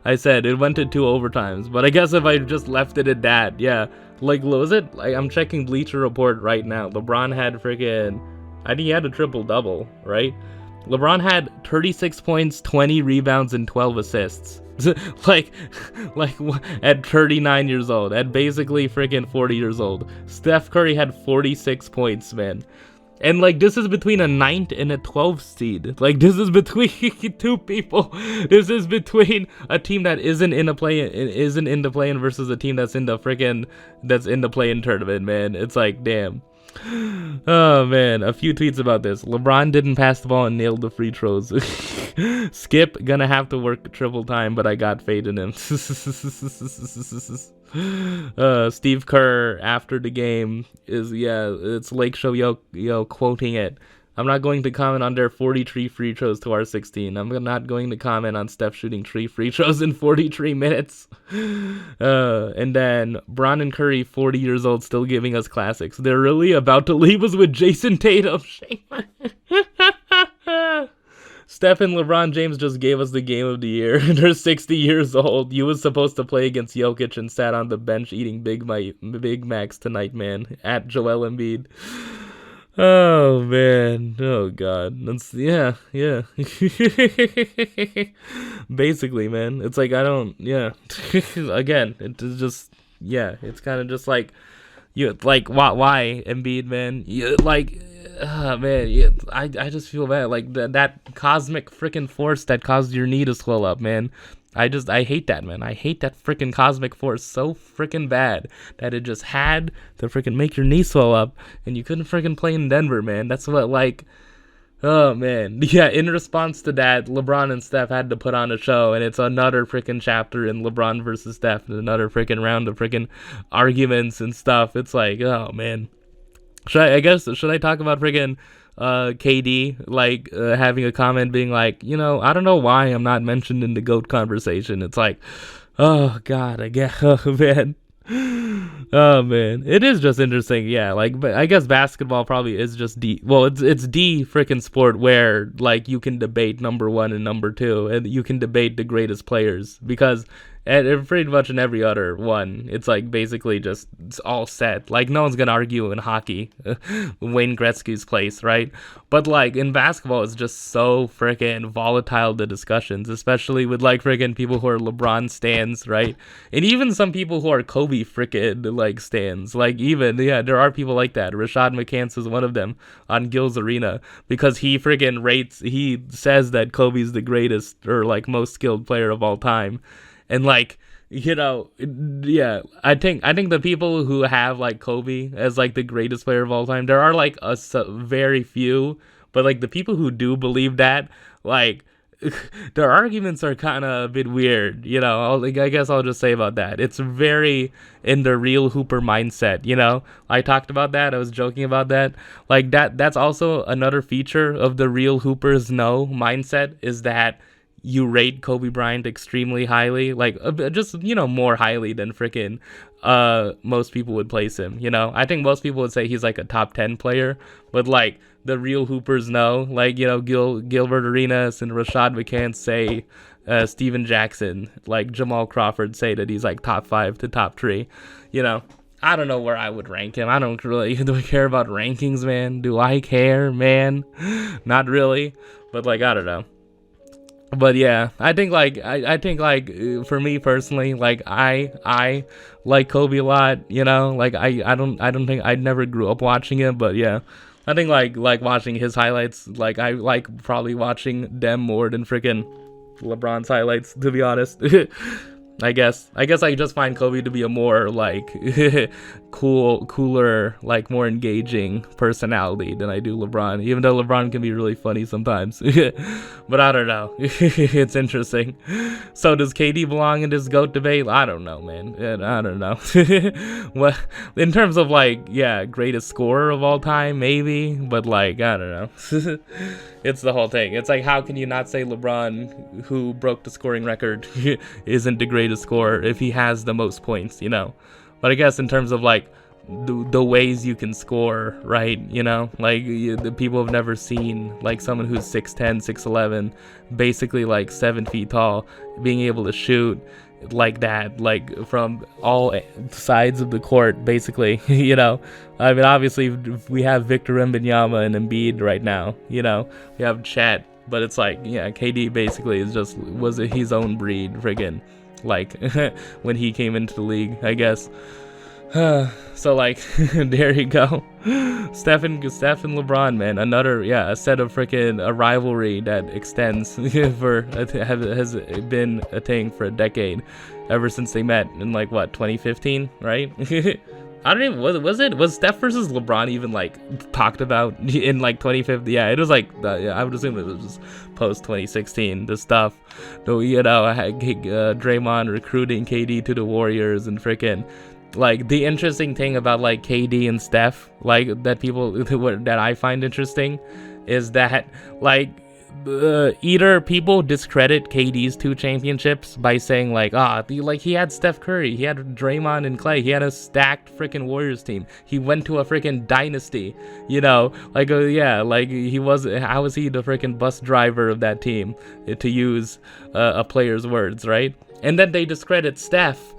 Speaker 1: I said it went to 2 overtimes, but I guess if I just left it at that, yeah, like, what was it? Like, I'm checking Bleacher Report right now. LeBron had freaking, I think he had a triple-double, right? LeBron had 36 points, 20 rebounds, and 12 assists. like at 39 years old, at basically freaking 40 years old. Steph Curry had 46 points, man. And like, this is between a 9th and a 12th seed. Like, this is between 2 people. This is between a team that isn't in the play-in versus a team that's in the play-in tournament, man. It's like, damn. Oh man, a few tweets about this. LeBron didn't pass the ball and nailed the free throws. Skip gonna have to work triple time, but I got faith in him. Steve Kerr after the game it's Lake Show yo quoting it. I'm not going to comment on their 43 free throws to our 16. I'm not going to comment on Steph shooting 3 free throws in 43 minutes. And then Bron and Curry, 40 years old, still giving us classics. They're really about to leave us with Jason Tatum. Steph and LeBron James just gave us the game of the year. They're 60 years old. You was supposed to play against Jokic and sat on the bench eating Big Macs tonight, man. At Joel Embiid. Oh man, oh god, that's yeah. Basically, man, it's like I don't, again, it's just, it's kind of just like, like why Embiid, man, man, I just feel bad, like that cosmic freaking force that caused your knee to swell up, man. I hate that, man. I hate that freaking cosmic force so freaking bad that it just had to freaking make your knee swell up and you couldn't freaking play in Denver, man. That's what, like, oh man. Yeah, in response to that, LeBron and Steph had to put on a show, and it's another freaking chapter in LeBron versus Steph, and another freaking round of freaking arguments and stuff. It's like, oh man. Should I talk about freaking KD, like, having a comment being like, I don't know why I'm not mentioned in the GOAT conversation. It's like, oh god, I guess, oh man. Oh man, it is just interesting, yeah. Like, but I guess basketball probably is just it's the freaking sport where, like, you can debate number one and number two, and you can debate the greatest players, because pretty much in every other one, it's like basically just it's all set. Like, no one's gonna argue in hockey, Wayne Gretzky's place, right? But like in basketball, it's just so freaking volatile, the discussions, especially with like freaking people who are LeBron stans, right? And even some people who are Kobe freaking like stans. Like, even, yeah, there are people like that. Rashad McCants is one of them on Gil's Arena, because he says that Kobe's the greatest or like most skilled player of all time. And like, yeah, I think the people who have like Kobe as like the greatest player of all time, there are like very few, but like the people who do believe that, like, their arguments are kind of a bit weird, I guess I'll just say about that. It's very in the real Hooper mindset, I talked about that. I was joking about that. Like, that's also another feature of the real Hoopers know mindset, is that you rate Kobe Bryant extremely highly, like, just, more highly than freaking most people would place him, I think most people would say he's like a top 10 player, but like the real Hoopers know, like, Gilbert Arenas and Rashad McCants say, Steven Jackson, like Jamal Crawford say that he's like top 5 to top 3, I don't know where I would rank him. I don't really, do I care about rankings, man? Do I care, man? Not really, but like, I don't know. But yeah, I think like for me personally, like I like Kobe a lot, like I don't think I never grew up watching him, but yeah, I think like watching his highlights, like I like probably watching them more than freaking LeBron's highlights, to be honest. I guess I just find Kobe to be a more like cooler, like more engaging personality than I do LeBron, even though LeBron can be really funny sometimes. But I don't know. It's interesting. So does KD belong in this GOAT debate? I don't know, man. I don't know. Well, in terms of like, yeah, greatest scorer of all time, maybe, but like, I don't know. It's the whole thing. It's like, how can you not say LeBron, who broke the scoring record, isn't the greatest scorer if he has the most points, But I guess in terms of like the ways you can score, right, like the people have never seen like someone who's 6'10", 6'11", basically like 7 feet tall, being able to shoot like that, like from all sides of the court, basically. I mean, obviously we have Victor Wembanyama and Embiid right now, we have Chet, but it's like, yeah, KD basically was his own breed, friggin', like when he came into the league, I guess. So like, there you go. Steph and LeBron, man, another, yeah, a set of freaking a rivalry that extends has been a thing for a decade, ever since they met in like what, 2015, right? I don't even, was Steph versus LeBron even like talked about in like 2015? Yeah, it was like, I would assume it was just post 2016, the stuff, Draymond recruiting KD to the Warriors, and freaking, like, the interesting thing about like KD and Steph, like that I find interesting, is that like either people discredit KD's 2 championships by saying like, he had Steph Curry, he had Draymond and Clay, he had a stacked freaking Warriors team, he went to a freaking dynasty, like, yeah, like how was he the freaking bus driver of that team, to use a player's words, right? And then they discredit Steph,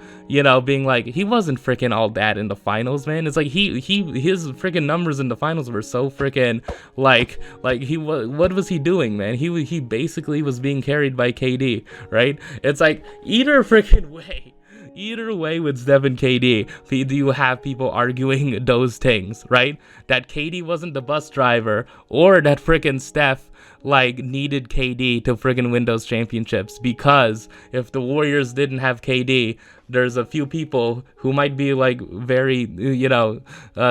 Speaker 1: being like, he wasn't freaking all that in the finals, man. It's like his freaking numbers in the finals were so freaking like what was he doing, man? He basically was being carried by KD, right? It's like, either freaking way, Either way with Steph and KD, do you have people arguing those things, right? That KD wasn't the bus driver, or that freaking Steph like needed KD to friggin' win those championships, because if the Warriors didn't have KD, there's a few people who might be like very,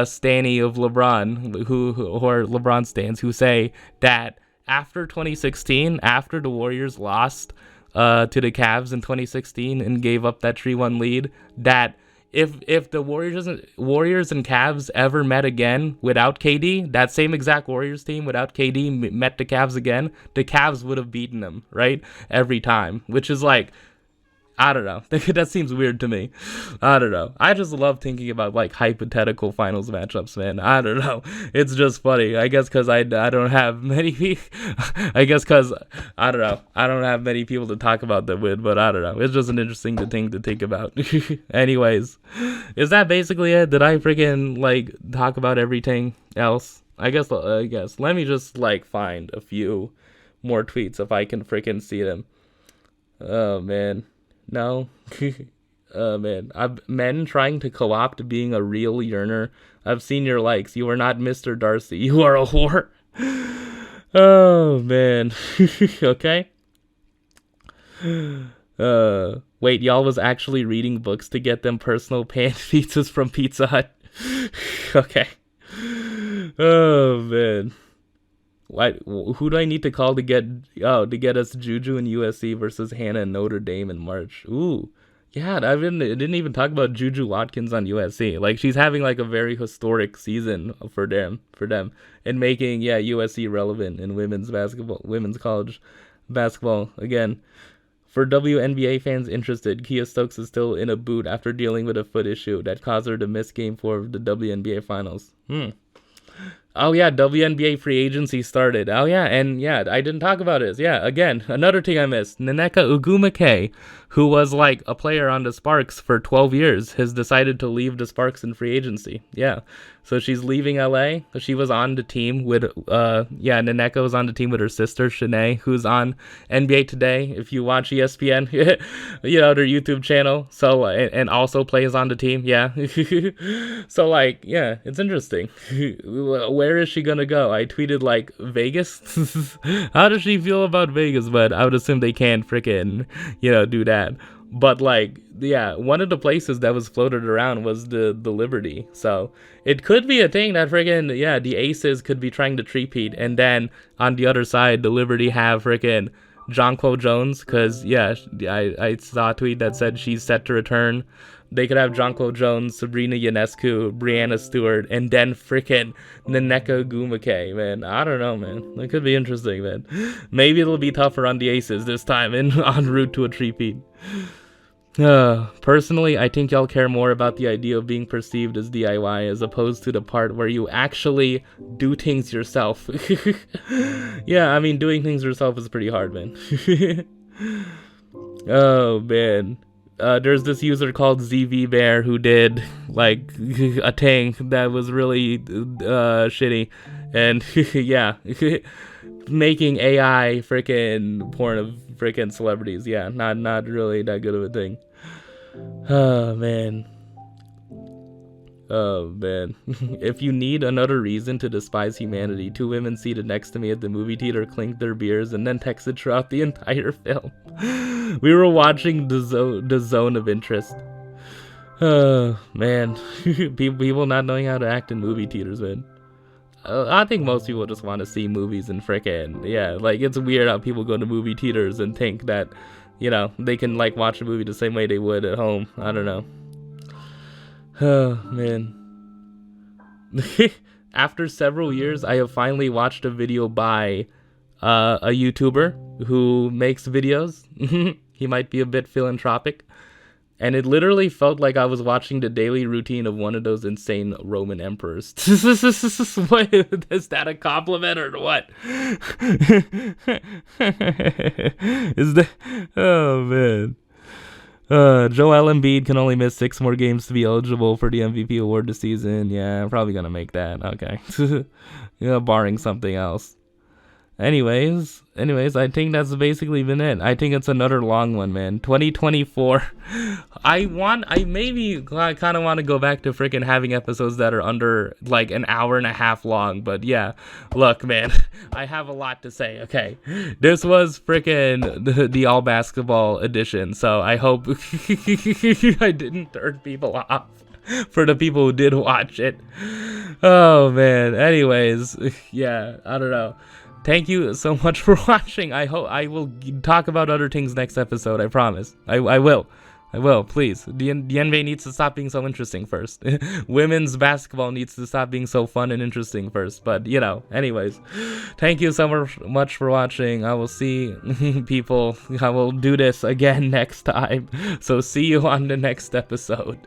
Speaker 1: stanny of LeBron, who or LeBron stans, who say that after 2016, after the Warriors lost to the Cavs in 2016 and gave up that 3-1 lead, that if the Warriors and Cavs ever met again without KD, that same exact Warriors team without KD met the Cavs again, the Cavs would have beaten them, right? Every time, which is like, I don't know. That seems weird to me. I don't know. I just love thinking about like hypothetical finals matchups, man. I don't know. It's just funny. I guess because I don't have many people. I guess because I don't know. I don't have many people to talk about them with, but I don't know. It's just an interesting thing to think about. Anyways, is that basically it? Did I freaking like talk about everything else? I guess. Let me just like find a few more tweets if I can freaking see them. Oh man. No. Man. Men trying to co-opt being a real yearner. I've seen your likes. You are not Mr. Darcy. You are a whore. Oh, man. Okay. Wait, y'all was actually reading books to get them personal pan pizzas from Pizza Hut. Okay. Oh, man. Who do I need to call to get us Juju and USC versus Hannah and Notre Dame in March? Ooh, yeah, I didn't even talk about Juju Watkins on USC. Like, she's having like a very historic season for them, and making USC relevant in women's college basketball again. For WNBA fans interested, Kia Stokes is still in a boot after dealing with a foot issue that caused her to miss Game 4 of the WNBA Finals. Oh yeah, WNBA free agency started. Oh yeah, and yeah, I didn't talk about it. Yeah, again, another thing I missed. Nneka Ogwumike, who was like a player on the Sparks for 12 years, has decided to leave the Sparks in free agency. Yeah. So she's leaving LA. She was on the team with Nneka was on the team with her sister Shanae, who's on NBA Today. If you watch ESPN, their YouTube channel. So and also plays on the team. Yeah. So like, yeah, it's interesting. Where is she gonna go? I tweeted like Vegas. How does she feel about Vegas? But I would assume they can't freaking do that. But like, yeah, one of the places that was floated around was the Liberty. So it could be a thing that freaking the Aces could be trying to three-peat, and then on the other side the Liberty have freaking Jonquel Jones, because I saw a tweet that said she's set to return. They could have Jonquel Jones, Sabrina Ionescu, Brianna Stewart, and then freaking Nneka Ogwumike, man. I don't know, man. That could be interesting, man. Maybe it'll be tougher on the Aces this time and en route to a three-peat. Personally, I think y'all care more about the idea of being perceived as DIY as opposed to the part where you actually do things yourself. Yeah, I mean, doing things yourself is pretty hard, man. Oh, man. There's this user called ZV Bear who did like a thing that was really shitty, and yeah, making AI freaking porn of freaking celebrities. Yeah, not really that good of a thing. Oh man. Oh man. If you need another reason to despise humanity, two women seated next to me at the movie theater clinked their beers and then texted throughout the entire film. We were watching the zone of interest. Oh man. People not knowing how to act in movie theaters, man. I think most people just want to see movies and frickin' like, it's weird how people go to movie theaters and think that they can like watch a movie the same way they would at home. I don't know. Oh man. After several years, I have finally watched a video by a YouTuber who makes videos. He might be a bit philanthropic. And it literally felt like I was watching the daily routine of one of those insane Roman emperors. What, is that a compliment or what? Is that? Oh man. Joel Embiid can only miss 6 more games to be eligible for the MVP award this season. Yeah, I'm probably gonna make that. Okay. Barring something else. anyways, I think that's basically been it. I think it's another long one, man. 2024. I kind of want to go back to freaking having episodes that are under like an hour and a half long. But yeah, look, man, I have a lot to say. Okay, this was freaking the all basketball edition. So I hope I didn't turn people off. For the people who did watch it. Oh man. Anyways, yeah, I don't know. Thank you so much for watching. I hope I will talk about other things next episode. I promise. I will. Please. The NBA needs to stop being so interesting first. Women's basketball needs to stop being so fun and interesting first. But you know, anyways, thank you so much for watching. I will see people. I will do this again next time. So see you on the next episode.